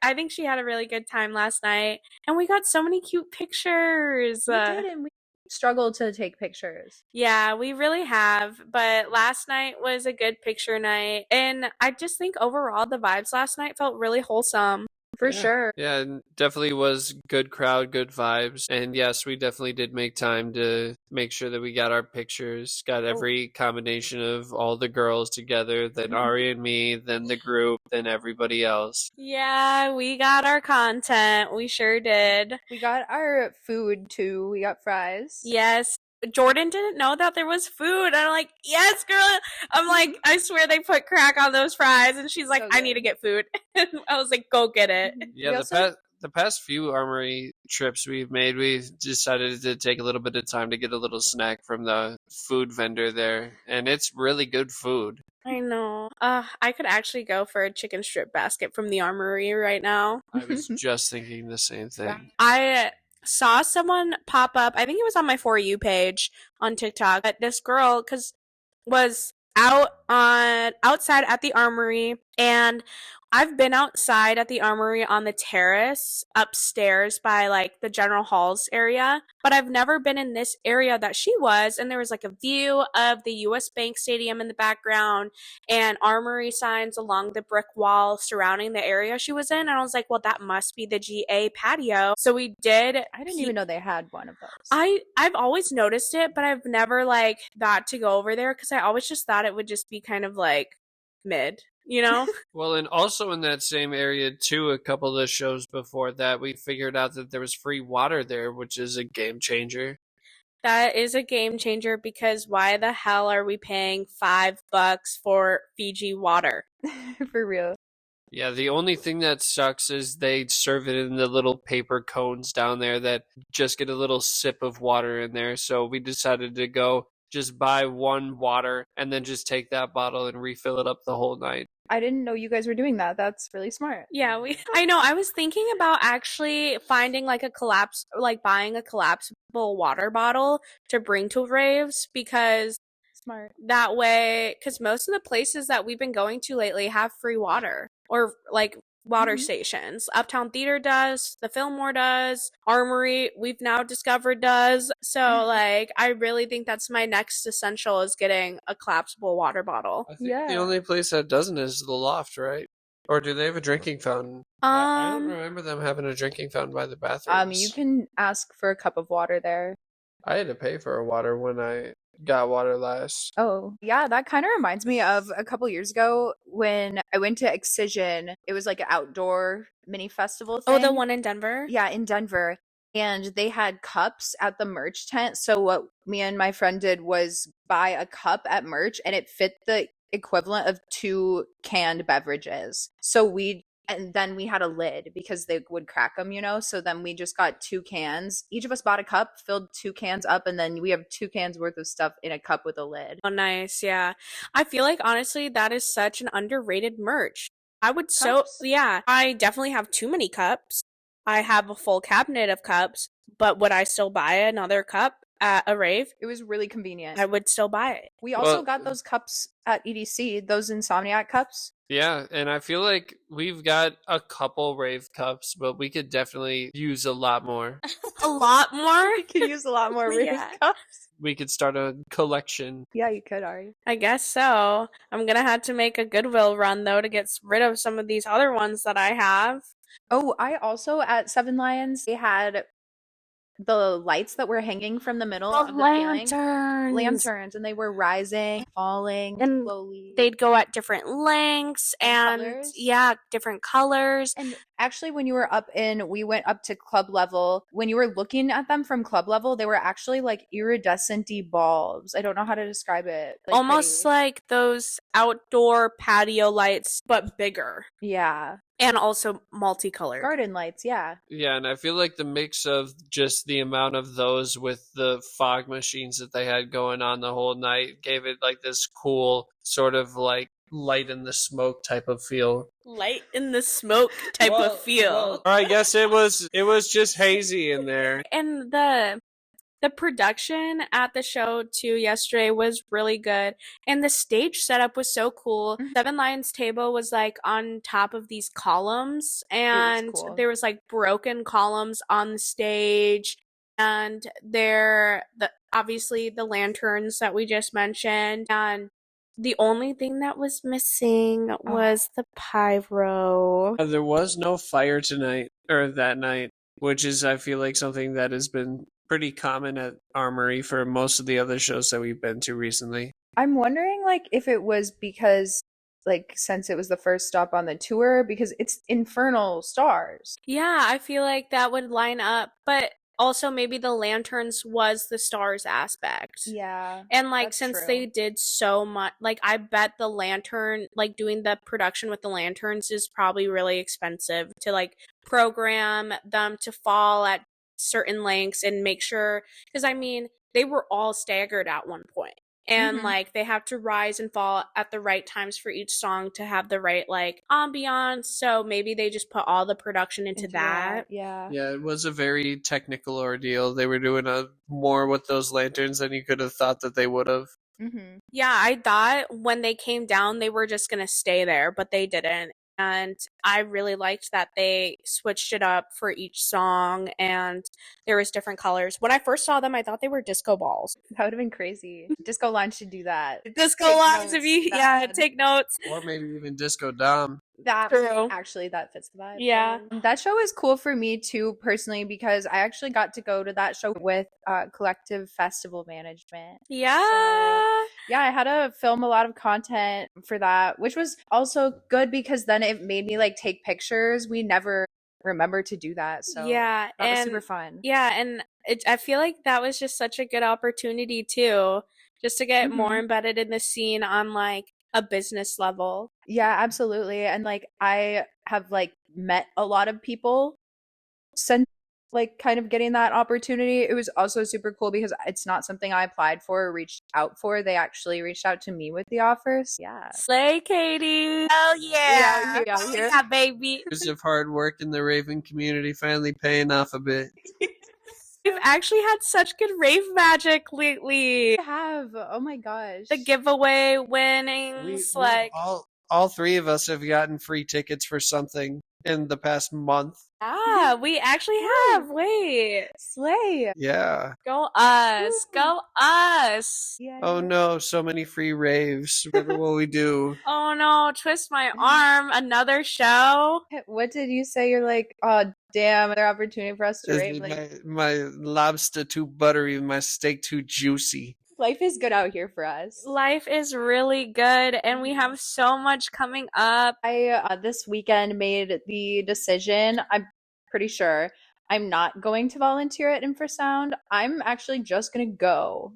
I think she had a really good time last night, and we got so many cute pictures. We did, and we struggled to take pictures. Yeah, we really have, but last night was a good picture night, and I just think overall the vibes last night felt really wholesome. For sure. Yeah, and definitely was good crowd, good vibes. And yes, we definitely did make time to make sure that we got our pictures, got every combination of all the girls together, then Ari and me, then the group, then everybody else. Yeah, we got our content. We sure did. We got our food too. We got frise. Yes. Jordan didn't know that there was food. And I'm like, yes, girl. I'm like, I swear they put crack on those fries. And she's like, I need to get food. And I was like, go get it. Yeah, the past few armory trips we've made, we've decided to take a little bit of time to get a little snack from the food vendor there. And it's really good food. I know. I could actually go for a chicken strip basket from the armory right now. I was just thinking the same thing. I saw someone pop up, I think it was on my For You page on TikTok, but this girl was outside at the armory, and I've been outside at the armory on the terrace upstairs by like the general halls area, but I've never been in this area that she was, and there was like a view of the US Bank Stadium in the background and armory signs along the brick wall surrounding the area she was in, and I was like, well, that must be the GA patio. So we did. I didn't even know they had one of those. I've always noticed it, but I've never like thought to go over there because I always just thought it would just be kind of like mid, you know? Well, and also in that same area too, a couple of the shows before that, we figured out that there was free water there, which is a game changer. That is a game changer because why the hell are we paying $5 for Fiji water? For real. Yeah, the only thing that sucks is they serve it in the little paper cones down there that just get a little sip of water in there. So we decided to go just buy one water and then just take that bottle and refill it up the whole night. I didn't know you guys were doing that. That's really smart. Yeah, I know. I was thinking about actually finding like buying a collapsible water bottle to bring to raves because smart. That way, because most of the places that we've been going to lately have free water or like water stations. Uptown Theater does, the Fillmore does, Armory, we've now discovered does. So like, I really think that's my next essential is getting a collapsible water bottle. I think the only place that doesn't is the Loft, right? Or do they have a drinking fountain? I don't remember them having a drinking fountain by the bathrooms. You can ask for a cup of water there. I had to pay for a water when I got water last. Oh, yeah, that kind of reminds me of a couple years ago when I went to Excision. It was like an outdoor mini festival thing. Oh, the one in Denver? Yeah, in Denver. And they had cups at the merch tent. So what me and my friend did was buy a cup at merch, and it fit the equivalent of 2 canned beverages. So we And then we had a lid because they would crack them, you know? So then we just got 2 cans. Each of us bought a cup, filled 2 cans up, and then we have 2 cans worth of stuff in a cup with a lid. Oh, nice. Yeah. I feel like, honestly, that is such an underrated merch. Cups? Yeah, I definitely have too many cups. I have a full cabinet of cups, but would I still buy another cup at a rave? It was really convenient. I would still buy it. We also got those cups at EDC, those Insomniac cups. Yeah, and I feel like we've got a couple rave cups, but we could definitely use a lot more. A lot more? We could use a lot more rave Yeah. cups. We could start a collection. Yeah, you could, Ari. I guess so. I'm gonna have to make a Goodwill run, though, to get rid of some of these other ones that I have. Oh, I also, at Seven Lions, they had the lights that were hanging from the middle of the ceiling. Lanterns, and they were rising, falling And slowly. They'd go at different lengths and colors. yeah, different colors. And actually, when you were we went up to club level. When you were looking at them from club level, they were actually like iridescent-y bulbs. I don't know how to describe it. Like, Almost pretty. like those outdoor patio lights, but bigger. Yeah. And also multicolored. Garden lights, yeah. Yeah, and I feel like the mix of just the amount of those with the fog machines that they had going on the whole night gave it like this cool sort of like light in the smoke type of feel. Light in the smoke type of feel. Or I guess it was just hazy in there. And the production at the show too yesterday was really good, and the stage setup was so cool. Seven Lions table was like on top of these columns, and cool. there was like broken columns on the stage, and obviously the lanterns that we just mentioned, and the only thing that was missing was the pyro. There was no fire that night, which is, I feel like, something that has been pretty common at Armory for most of the other shows that we've been to recently. I'm wondering, like, if it was because, like, since it was the first stop on the tour, because it's Infernal Stars. Yeah, I feel like that would line up, but also maybe the lanterns was the stars aspect. Yeah. And like, that's since true. they did so much, like, I bet the lantern, like doing the production with the lanterns is probably really expensive to like program them to fall at certain lengths and make sure, because I mean, they were all staggered at one point. And like, they have to rise and fall at the right times for each song to have the right like ambiance. So maybe they just put all the production into that. Yeah. Yeah, it was a very technical ordeal. They were doing more with those lanterns than you could have thought that they would have. Yeah, I thought when they came down, they were just going to stay there, but they didn't. And I really liked that they switched it up for each song, and there was different colors. When I first saw them, I thought they were disco balls. That would have been crazy. Disco Line should do that. Disco Take lines, notes. take notes. Or maybe even Disco Dom. That True. actually, that fits the vibe. Yeah. That show is cool for me too, personally, because I actually got to go to that show with Collective Festival Management. Yeah. So, yeah, I had to film a lot of content for that, which was also good because then it made me like take pictures. We never remembered to do that. So yeah, that was super fun. Yeah, and I feel like that was just such a good opportunity too, just to get more embedded in the scene on like a business level. Yeah, absolutely. And like, I have like met a lot of people since like kind of getting that opportunity. It was also super cool because it's not something I applied for or reached out for. They actually reached out to me with the offers. Yeah. Slay, Katie. Hell yeah. Yeah, baby. Years of hard work in the Raven community finally paying off a bit. We've actually had such good rave magic lately. I have. Oh my gosh. The giveaway winnings, like all three of us have gotten free tickets for something in the past month. Ah, we actually have. Wait. Slay. Yeah. Go us. Go us. Yeah. Oh no, so many free raves. What will we do? Oh no, twist my arm. Another show. What did you say? You're like, oh damn, another opportunity for us to rave. Is Like, my lobster too buttery, my steak too juicy. life is good out here for us. Life is really good, and we have so much coming up. I this weekend made the decision, I'm pretty sure, I'm not going to volunteer at Infrasound. I'm actually just gonna go.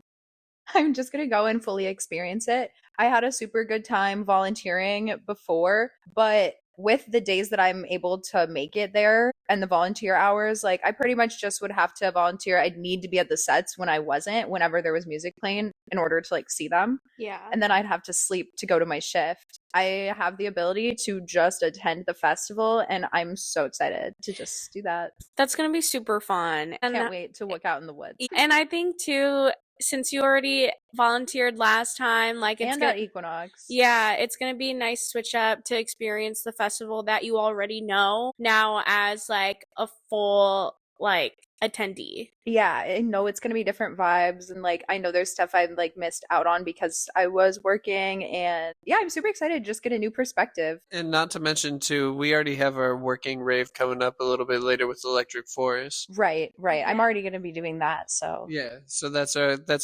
I'm just gonna go and fully experience it. I had a super good time volunteering before, but with the days that I'm able to make it there and the volunteer hours, like I pretty much just would have to volunteer. I'd need to be at the sets when I wasn't, whenever there was music playing in order to like see them. Yeah. And then I'd have to sleep to go to my shift. I have the ability to just attend the festival, and I'm so excited to just do that. That's going to be super fun. And Can't wait to look out in the woods. And I think too, since you already volunteered last time, like it's And at Equinox. Yeah, it's gonna be a nice switch up to experience the festival that you already know now as like a full like attendee. Yeah, I know it's gonna be different vibes, and like I know there's stuff I've like missed out on because I was working, and yeah, I'm super excited to just get a new perspective. And not to mention too, we already have our working rave coming up a little bit later with Electric Forest. Right. I'm already gonna be doing that, so Yeah, so that's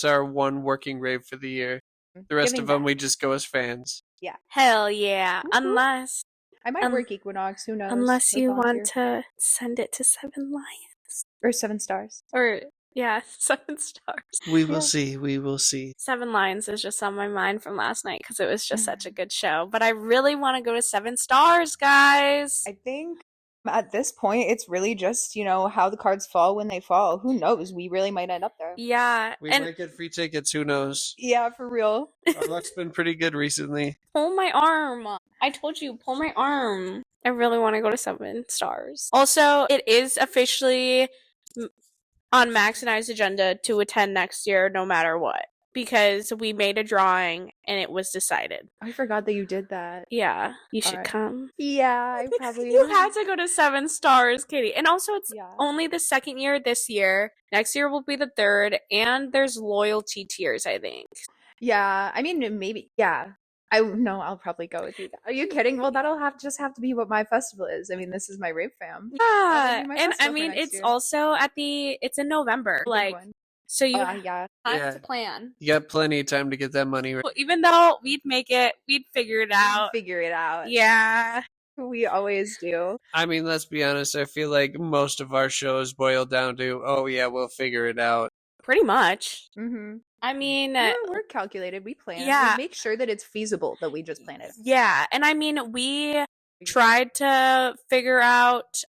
our one working rave for the year. The rest Giving of them back. we just go as fans. Yeah. Hell yeah. Woo-hoo. Unless I might work Equinox, who knows? unless with you volunteer. want to send it to 7 Lions. Or 7 stars. Or yeah, 7 stars. We will see. We will see. 7 Lions is just on my mind from last night because it was just such a good show. But I really want to go to 7 stars, guys. I think at this point, it's really just, how the cards fall when they fall. Who knows? We really might end up there. Yeah. We and might get free tickets. Who knows? Yeah, for real. Our luck's been pretty good recently. pull my arm. I told you, pull my arm. I really want to go to 7 stars. Also, it is officially on Max and I's agenda to attend next year no matter what. Because we made a drawing and it was decided. I forgot that you did that. Yeah, you should Alright. come. Yeah, I probably You had to go to 7 stars, Katie. And also, it's Yeah. only the second year this year. Next year will be the third. And there's loyalty tiers, I think. Yeah, I mean, maybe. Yeah. I'll probably go with you. Are you kidding? Well, that'll just have to be what my festival is. I mean, this is my rave fam. Yeah. be my And I festival for mean, next it's year. also it's in November. Big Like, one. so you Yeah. have Yeah. to plan. You got plenty of time to get that money right. Well, even though we'd make it, we'd figure it out. Figure it out. Yeah. We always do. I mean, let's be honest. I feel like most of our shows boil down to, oh yeah, we'll figure it out. Pretty much. Mm-hmm. I mean, We're calculated. We plan. yeah. We make sure that it's feasible that we just plan it. yeah. And I mean, we tried to figure out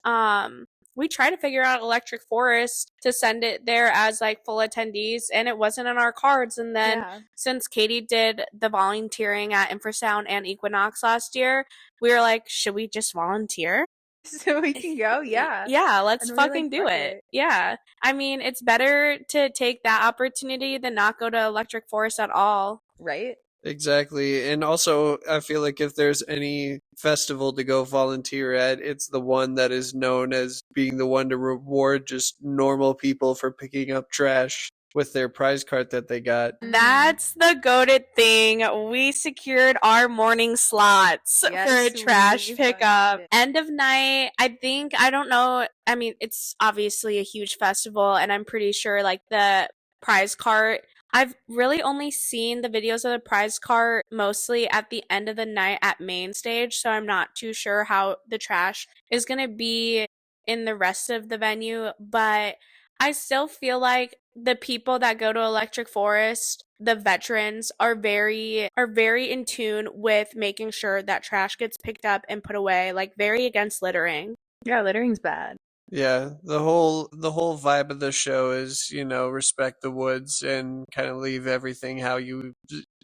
Electric Forest to send it there as like full attendees, and it wasn't on our cards. And then Yeah. since Katie did the volunteering at Infrasound and Equinox last year, we were like, should we just volunteer? So we can go. Yeah. Yeah, let's And we were like, fucking do fuck it. it. Yeah. I mean, it's better to take that opportunity than not go to Electric Forest at all. Right? Exactly. And also, I feel like if there's any festival to go volunteer at, it's the one that is known as being the one to reward just normal people for picking up trash with their prize cart that they got. That's the goated thing. We secured our morning slots Yes, for a trash we pickup. did. End of night, I don't know. I mean, it's obviously a huge festival, and I'm pretty sure like the prize cart, I've really only seen the videos of the prize cart mostly at the end of the night at main stage, so I'm not too sure how the trash is going to be in the rest of the venue, but I still feel like the people that go to Electric Forest, the veterans, are very in tune with making sure that trash gets picked up and put away, like very against littering. Yeah, littering's bad. Yeah, the whole vibe of the show is, respect the woods and kind of leave everything how you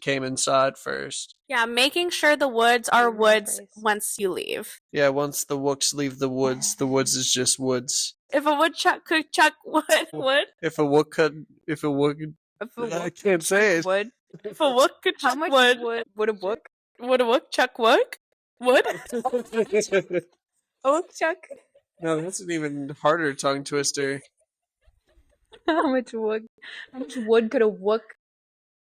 came and saw it first. Yeah, making sure the woods are Good woods phrase. once you leave. Yeah, once the wooks leave the woods is just woods. If a woodchuck could chuck wood, If a wook could, if a wook, I can't say it. Wood. if a wook could How chuck much wood, would a book? would a wook chuck wook? Wood? Oh, Chuck. No, that's an even harder tongue twister. How much wood could a wook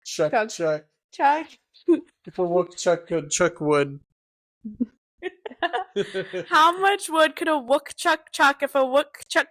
Chuck. Chuck. If a wook chuck could chuck wood. How much wood could a wook chuck if a wook chuck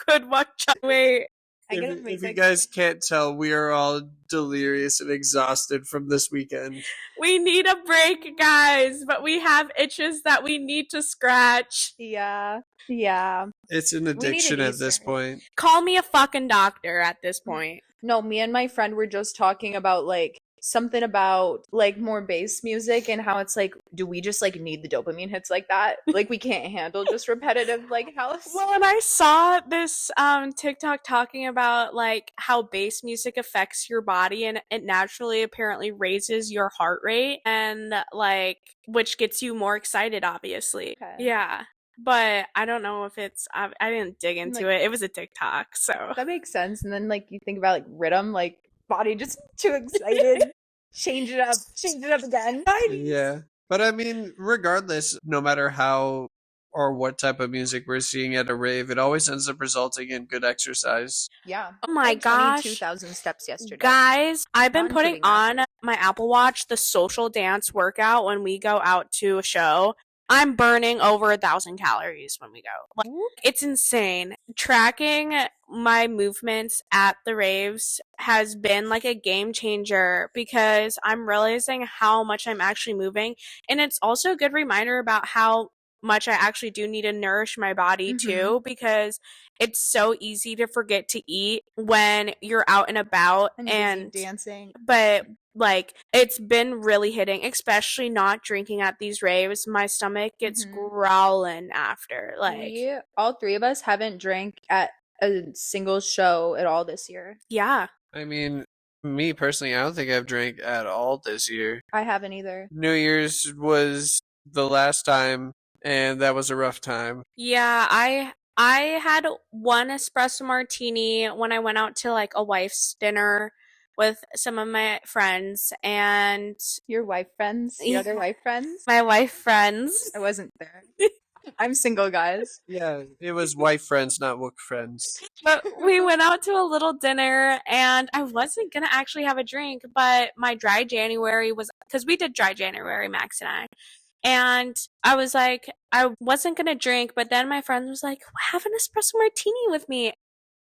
could wook chuck? Wait. If you guys can't tell, we are all delirious and exhausted from this weekend. We need a break, guys, but we have itches that we need to scratch. Yeah. It's an need addiction an at this Easter. point. Call me a fucking doctor at this point. No, me and my friend were just talking about like something about like more bass music and how it's like, do we just like need the dopamine hits like that? Like we can't handle just repetitive like house. Well, and I saw this TikTok talking about like how bass music affects your body and it naturally apparently raises your heart rate and like which gets you more excited obviously. Okay. Yeah. But I don't know if it's I didn't dig into Like- it. It was a TikTok, so That makes sense. And then like you think about like rhythm, like body just too excited. Change it up again. Yeah. But I mean, regardless, no matter how or what type of music we're seeing at a rave, it always ends up resulting in good exercise. Yeah. oh my Like gosh. 22,000 steps yesterday. Guys, I've been Not putting including on that. my Apple Watch the social dance workout when we go out to a show. I'm burning over 1,000 calories when we go. Like, it's insane. Tracking my movements at the raves has been like a game changer because I'm realizing how much I'm actually moving. And it's also a good reminder about how much I actually do need to nourish my body too, because it's so easy to forget to eat when you're out and about And busy dancing. but like it's been really hitting, especially not drinking at these raves. My stomach gets growling after. Like We all three of us haven't drank at a single show at all this year. yeah. I mean, me personally, I don't think I've drank at all this year. I haven't either. New Year's was the last time, and that was a rough time. Yeah, I had one espresso martini when I went out to like a wife's dinner with some of my friends and Your wife friends? Your other wife friends? my wife friends. I wasn't there. I'm single, guys. Yeah, it was wife friends, not wook friends. But we went out to a little dinner and I wasn't gonna actually have a drink, but my dry January was because we did dry January, Max and I. And I was like, I wasn't gonna drink, but then my friend was like, have an espresso martini with me.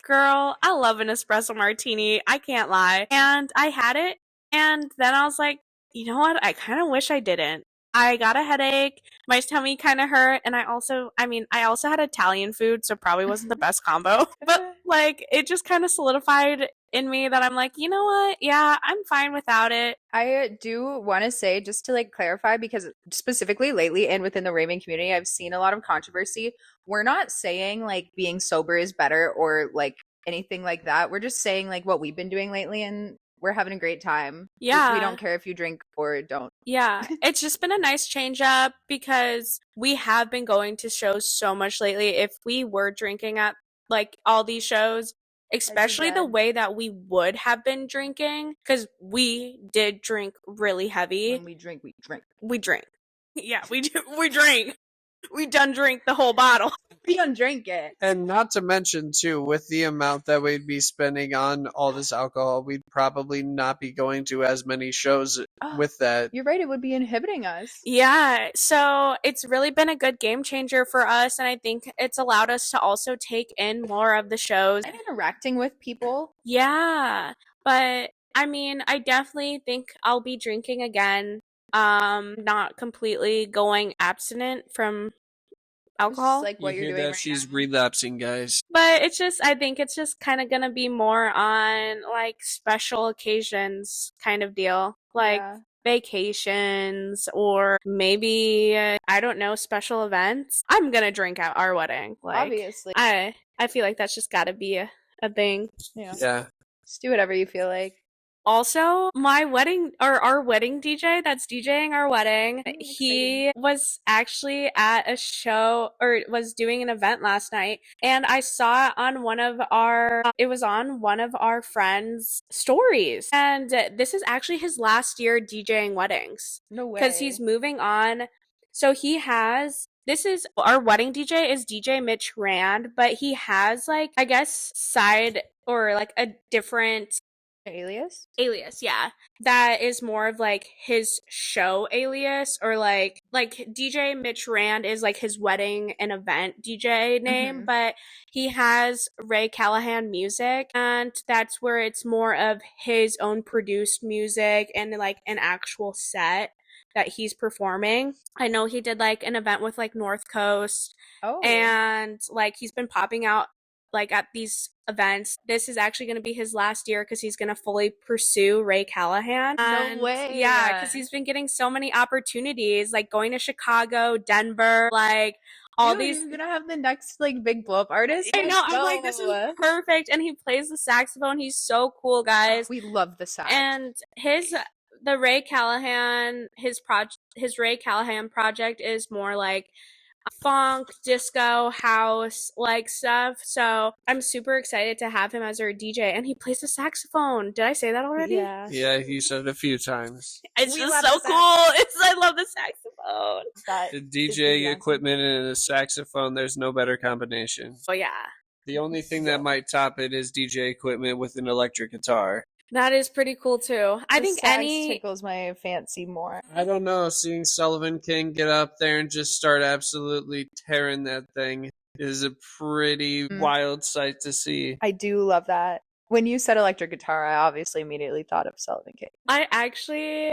Girl, I love an espresso martini. I can't lie. And I had it, and then I was like, you know what? I kind of wish I didn't. I got a headache. My tummy kind of hurt, and I also had Italian food, so probably wasn't the best combo. But like, it just kind of solidified in me that I'm like, you know what? Yeah, I'm fine without it. I do want to say, just to like clarify, because specifically lately and within the raving community, I've seen a lot of controversy. We're not saying like being sober is better or like anything like that. We're just saying like what we've been doing lately and we're having a great time. Yeah. We don't care if you drink or don't. Yeah, it's just been a nice change up because we have been going to shows so much lately. If we were drinking at like all these shows, especially the dead. way that we would have been drinking, because we did drink really heavy. When we drink, we drink. We drink. Yeah, we do. We drink. We done drink the whole bottle. We don't drink it. And not to mention, too, with the amount that we'd be spending on all this alcohol, we'd probably not be going to as many shows with that. You're right. It would be inhibiting us. Yeah, so it's really been a good game changer for us, and I think it's allowed us to also take in more of the shows. And interacting with people. Yeah, but I mean, I definitely think I'll be drinking again. Not completely going abstinent from alcohol. Like what You you're hear doing that? right She's now. relapsing, guys. But it's just, I think it's just kind of gonna be more on like special occasions kind of deal. Like Yeah. vacations or maybe, I don't know, special events. I'm gonna drink at our wedding. Like, Obviously. I feel like that's just gotta be a thing. Yeah. Yeah. Just do whatever you feel like. Also, my wedding or our wedding DJ that's DJing our wedding, he was actually at a show or was doing an event last night, and I saw it on one of our friends' stories. And this is actually his last year DJing weddings. No way. Because he's moving on. So our wedding DJ is DJ Mitch Rand, but he has like, I guess, side or like a different alias, yeah, that is more of like his show alias, or like DJ Mitch Rand is like his wedding and event DJ name, but he has Ray Callahan Music, and that's where it's more of his own produced music and like an actual set that he's performing. I know he did like an event with like North Coast, and like he's been popping out like at these events. This is actually going to be his last year because he's going to fully pursue Ray Callahan. No way. Yeah, because he's been getting so many opportunities, like going to Chicago, Denver, like all Dude, these. you're gonna have the next like big blow up artist. I know. I'm like, this is perfect, and he plays the saxophone. He's so cool, guys. We love the sax. And the Ray Callahan, his Ray Callahan project is more like funk, disco, house, like stuff. So I'm super excited to have him as our DJ, and he plays the saxophone. Did I say that already? Yeah. Yeah, you said it a few times. It's We just love so the cool. I love the saxophone. That The is DJ awesome. equipment and a saxophone, there's no better combination. Oh yeah. The only thing that might top it is DJ equipment with an electric guitar. That is pretty cool too. I The think sax tickles my fancy more. I don't know, seeing Sullivan King get up there and just start absolutely tearing that thing is a pretty wild sight to see. I do love that. When you said electric guitar, I obviously immediately thought of Sullivan King. I actually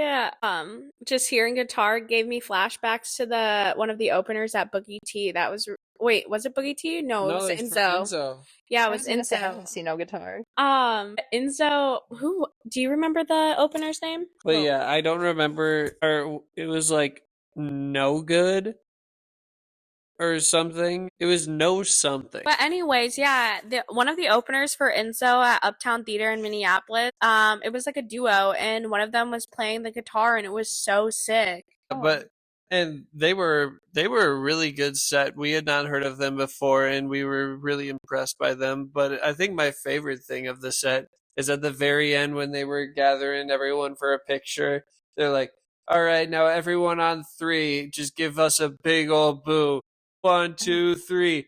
just hearing guitar gave me flashbacks to one of the openers at Boogie T. That was was it Boogie T? No, it was it's Enzo. Yeah, it was I Enzo. haven't seen no guitar. Enzo, who do you remember the opener's name? But yeah, I don't remember, or it was like No Good or something. It was No Something. But anyways, yeah, one of the openers for Enzo at Uptown Theater in Minneapolis, it was like a duo, and one of them was playing the guitar, and it was so sick. And they were a really good set. We had not heard of them before, and we were really impressed by them. But I think my favorite thing of the set is at the very end when they were gathering everyone for a picture. They're like, "All right, now everyone on 3, just give us a big old boo. 1, 2, 3."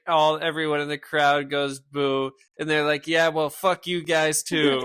Everyone in the crowd goes boo, and they're like, "Yeah, well, fuck you guys too."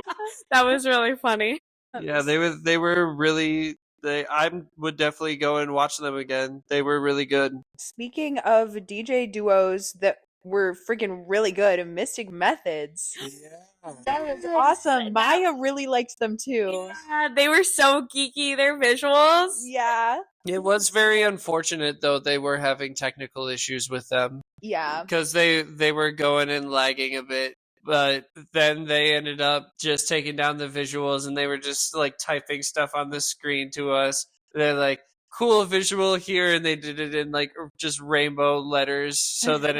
That was really funny. Yeah, they were really. I would definitely go and watch them again. They were really good. Speaking of DJ duos that were freaking really good, Mystic Methods. Yeah. That was awesome. Maya really liked them too. Yeah, they were so geeky. Their visuals. Yeah. It was very unfortunate, though, they were having technical issues with them. Yeah. Because they were going and lagging a bit. But then they ended up just taking down the visuals, and they were just like typing stuff on the screen to us. They're like, cool visual here, and they did it in like just rainbow letters so that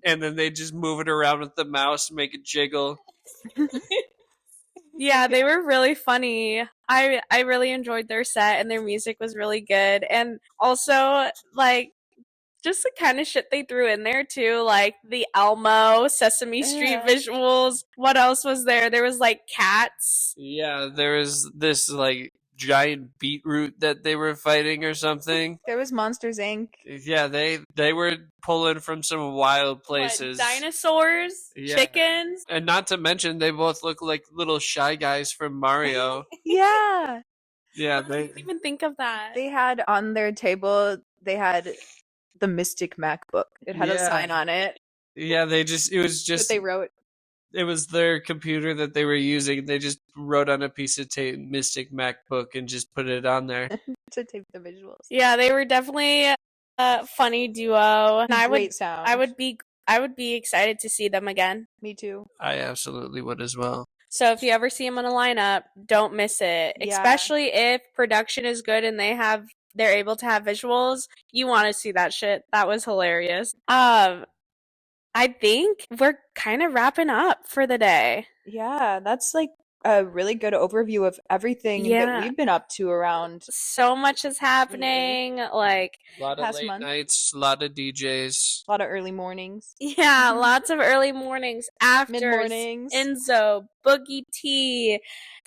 and then they just move it around with the mouse and make it jiggle. Yeah, they were really funny. I really enjoyed their set, and their music was really good. And also, like, just the kind of shit they threw in there too, like the Elmo, Sesame Street visuals. What else was there? There was like cats. Yeah, there was this like giant beetroot that they were fighting or something. There was Monsters Inc. Yeah, they were pulling from some wild places. Dinosaurs, chickens. And not to mention, they both look like little Shy Guys from Mario. Yeah. Yeah, I didn't even think of that. They had on their table, they had the Mystic MacBook. It had a sign on it. Yeah, But they wrote. It was their computer that they were using. They just wrote on a piece of tape Mystic MacBook and just put it on there. To tape the visuals. Yeah, they were definitely a funny duo. And Great sound. I would be excited to see them again. Me too. I absolutely would as well. So if you ever see them on a lineup, don't miss it. Yeah. Especially if production is good and they're able to have visuals. You want to see that shit. That was hilarious. I think we're kind of wrapping up for the day. Yeah, that's like a really good overview of everything that we've been up to around. So much is happening. Like A lot of past late month. nights, a lot of DJs. A lot of early mornings. yeah, lots of early mornings, afters, Mid-mornings. Enzo, Boogie T,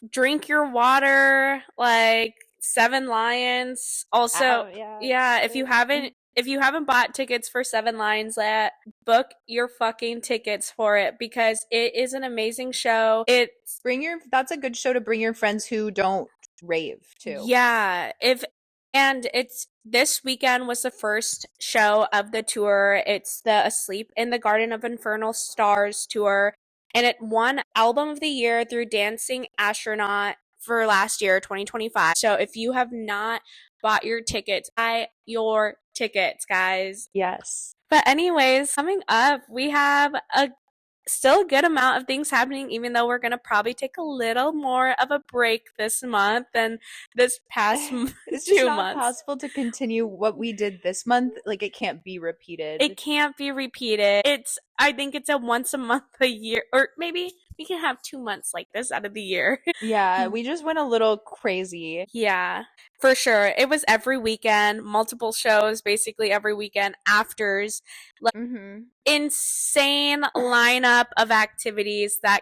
drink your water, like 7 Lions. Also, if you haven't bought tickets for 7 Lions yet, book your fucking tickets for it because it is an amazing show. That's a good show to bring your friends who don't rave to. Yeah, it's this weekend was the first show of the tour. It's the Asleep in the Garden of Infernal Stars tour, and it won Album of the Year through Dancing Astronaut for last year, 2025. So if you have not bought your tickets, buy your tickets, guys. Yes. But anyways, coming up, we have a still a good amount of things happening, even though we're going to probably take a little more of a break this month than this past It's just 2 not months. possible to continue what we did this month. Like, it can't be repeated. It can't be repeated. I think it's a once a month a year, or maybe we can have 2 months like this out of the year. Yeah, we just went a little crazy. Yeah, for sure. It was every weekend, multiple shows, basically every weekend, afters, like insane lineup of activities that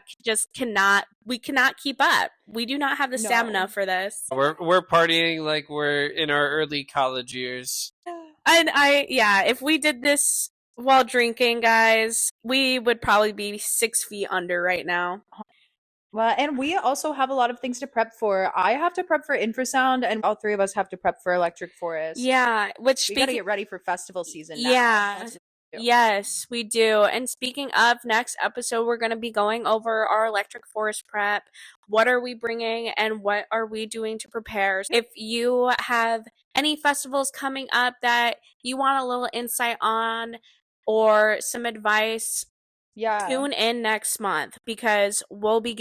we cannot keep up. We do not have the stamina for this. We're partying like we're in our early college years. And if we did this while drinking, guys, we would probably be 6 feet under right now. Well, and we also have a lot of things to prep for. I have to prep for infrasound, and all three of us have to prep for Electric Forest. Yeah, which we got to get ready for festival season now. Yeah. Yes, we do. And speaking of, next episode, we're going to be going over our Electric Forest prep. What are we bringing and what are we doing to prepare? If you have any festivals coming up that you want a little insight on or some advice, tune in next month because we'll be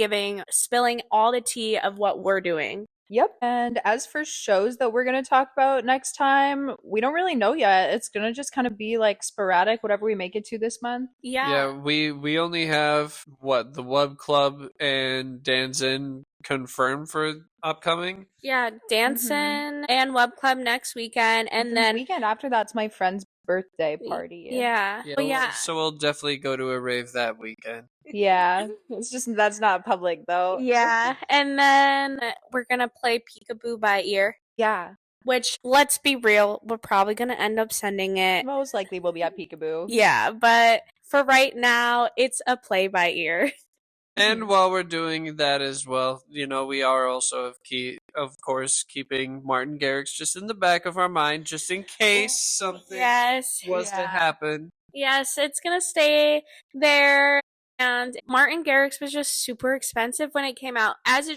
spilling all the tea of what we're doing. Yep. And as for shows that we're going to talk about next time, we don't really know yet. It's going to just kind of be like sporadic, whatever we make it to this month. Yeah, we only have the Wub Club and Danzin confirmed for upcoming. Yeah, Danson and Wub Club next weekend, and then the weekend after that's my friend's birthday party. Yeah. So we'll definitely go to a rave that weekend. Yeah, it's just that's not public though. Yeah, and then we're gonna play Peekaboo by ear. Yeah. Which, let's be real, we're probably gonna end up sending it. Most likely we'll be at Peekaboo. Yeah, but for right now, it's a play by ear. And while we're doing that as well, we are also, of course, keeping Martin Garrix just in the back of our mind, just in case something was to happen. Yes, it's gonna stay there. And Martin Garrix was just super expensive when it came out, as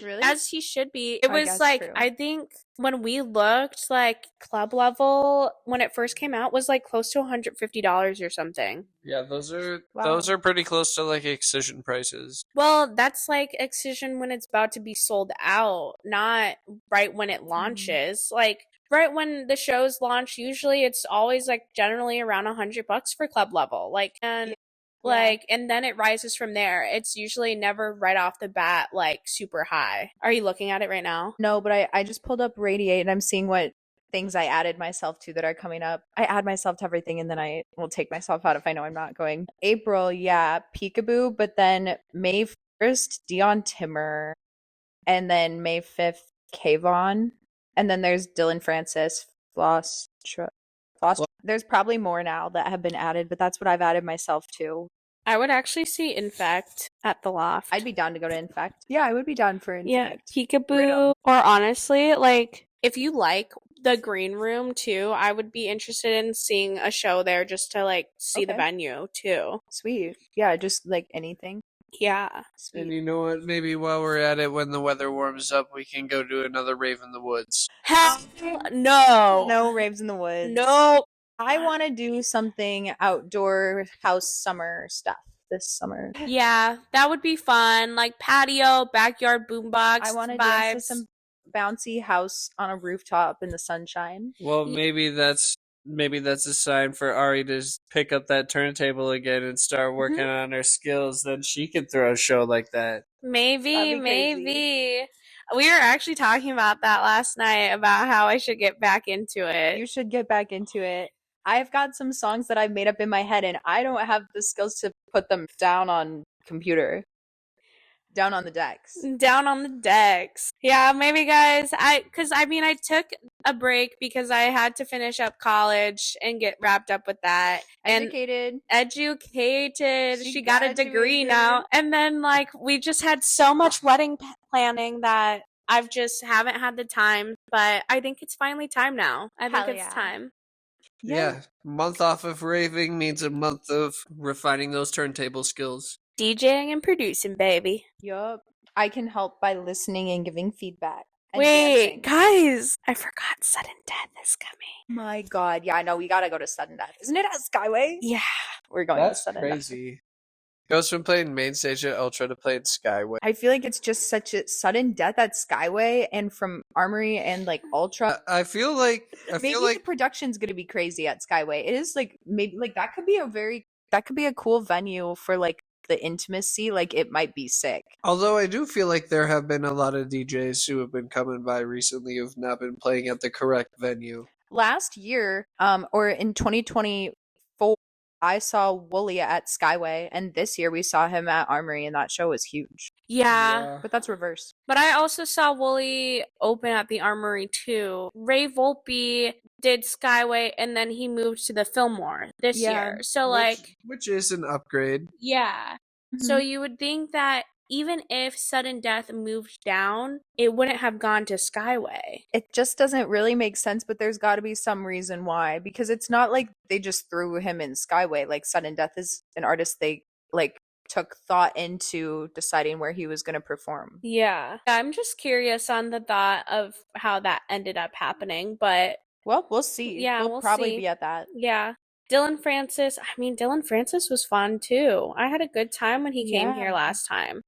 he should be. It was like, true. I think when we looked, like club level when it first came out was like close to $150 or something. Yeah, those are pretty close to like Excision prices. Well, that's like Excision when it's about to be sold out, not right when it launches. Like right when the shows launch, usually it's always like generally around $100 for club level. And then it rises from there. It's usually never right off the bat, like super high. Are you looking at it right now? No, but I just pulled up Radiate and I'm seeing what things I added myself to that are coming up. I add myself to everything and then I will take myself out if I know I'm not going. April, Peekaboo, but then May 1st, Dion Timmer, and then May 5th, Kayvon, and then there's Dylan Francis, Floss. There's probably more now that have been added, but that's what I've added myself to. I would actually see Infect at the Loft. I'd be down to go to Infect. Yeah, I would be down for Infect. Yeah, Peekaboo. Or honestly, like, if you like the Green Room too, I would be interested in seeing a show there just to, like, see the venue too. Sweet. Yeah, just, like, anything. Yeah. Sweet. And you know what? Maybe while we're at it, when the weather warms up, we can go do another rave in the woods. Hell no. No raves in the woods. No. I want to do something outdoor house summer stuff this summer. Yeah, that would be fun. Like patio, backyard boombox. I want to dance to some bouncy house on a rooftop in the sunshine. Well, maybe that's a sign for Ari to pick up that turntable again and start working on her skills. Then she could throw a show like that. Maybe. We were actually talking about that last night, about how I should get back into it. You should get back into it. I've got some songs that I've made up in my head, and I don't have the skills to put them down on computer. Down on the decks. Yeah, maybe, guys. I took a break because I had to finish up college and get wrapped up with that. Educated. She got a degree now. And then, like, we just had so much wedding planning that I've just haven't had the time. But I think it's finally time now. I think it's time. Yeah, month off of raving means a month of refining those turntable skills. DJing and producing, baby. Yup. I can help by listening and giving feedback. And wait, guys, I forgot Sudden Death is coming. My God, yeah, I know, we gotta go to Sudden Death. Isn't it at Skyway? Yeah. We're going to Sudden Death. That's crazy. Goes from playing main stage at Ultra to playing Skyway. I feel like it's just such a sudden death at Skyway and from Armory and like Ultra. I feel like Maybe the production's gonna be crazy at Skyway. It is like maybe like that could be a cool venue for like the intimacy. Like it might be sick. Although I do feel like there have been a lot of DJs who have been coming by recently who've not been playing at the correct venue. Last year, or in 2024, I saw Wooly at Skyway, and this year we saw him at Armory, and that show was huge. Yeah. But that's reverse. But I also saw Wooly open at the Armory too. Ray Volpe did Skyway, and then he moved to the Fillmore this year. So which is an upgrade. Yeah. So you would think that even if Sudden Death moved down, it wouldn't have gone to Skyway. It just doesn't really make sense, but there's got to be some reason why, because it's not like they just threw him in Skyway. Like Sudden Death is an artist they like took thought into deciding where he was going to perform. Yeah. I'm just curious on the thought of how that ended up happening, but well, we'll see. Yeah, we'll probably be at that. Yeah. Dylan Francis was fun too. I had a good time when he came here last time.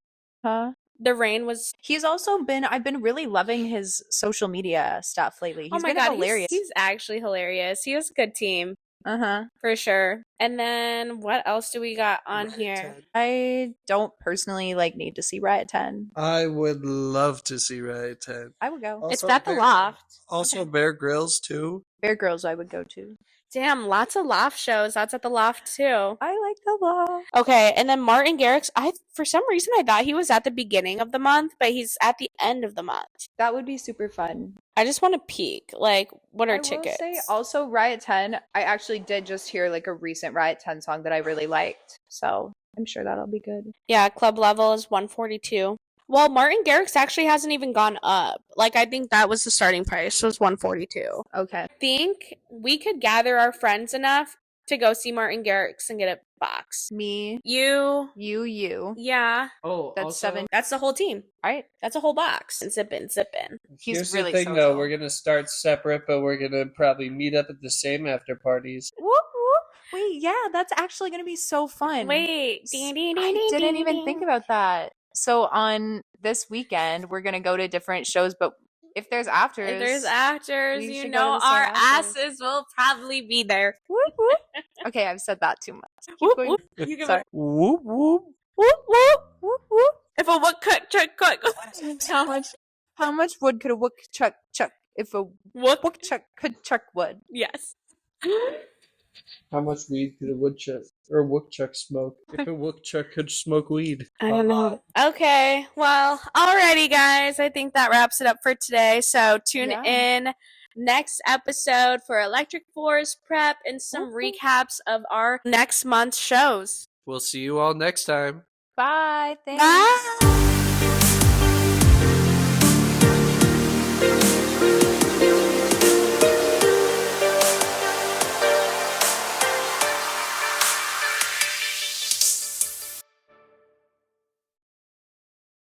The rain was. I've been really loving his social media stuff lately. He's been hilarious. He's actually hilarious. He was a good team. For sure. And then what else do we got on here? I don't personally need to see Riot 10. I would love to see Riot 10. I would go. It's at the Loft. Also Bear Grylls too. Bear Grylls I would go to. Damn, lots of Loft shows. That's at the Loft too. I like the Loft. Okay, and then Martin Garrix, for some reason I thought he was at the beginning of the month, but he's at the end of the month. That would be super fun. I just want to peek. What are tickets? I will say also Riot 10, I actually did just hear a recent Riot 10 song that I really liked. So I'm sure that'll be good. Yeah, club level is 142. Well, Martin Garrix actually hasn't even gone up. I think that was the starting price, was 142. Okay. I think we could gather our friends enough to go see Martin Garrix and get a box. Me. You. Yeah. Oh, that's also, 7. That's the whole team. Right. That's a whole box. And zip in. Here's really the thing, so-so. though. We're going to start separate, but we're going to probably meet up at the same after parties. Whoop, whoop. Wait, yeah, that's actually going to be so fun. Wait. I didn't even think about that. So on this weekend, we're going to go to different shows, but if there's afters, you know our asses will probably be there. Whoop, whoop. Okay, I've said that too much. Whoop, whoop. You can Sorry. Whoop, whoop. Whoop, whoop. Whoop, whoop. If a woodchuck How much wood could a woodchuck chuck if a woodchuck could chuck wood? Yes. How much weed could a woodchuck smoke if a woodchuck could smoke weed? I don't know. Okay, well, alrighty, guys. I think that wraps it up for today. So tune in next episode for Electric Forest prep and some recaps of our next month's shows. We'll see you all next time. Bye. Thanks. Bye.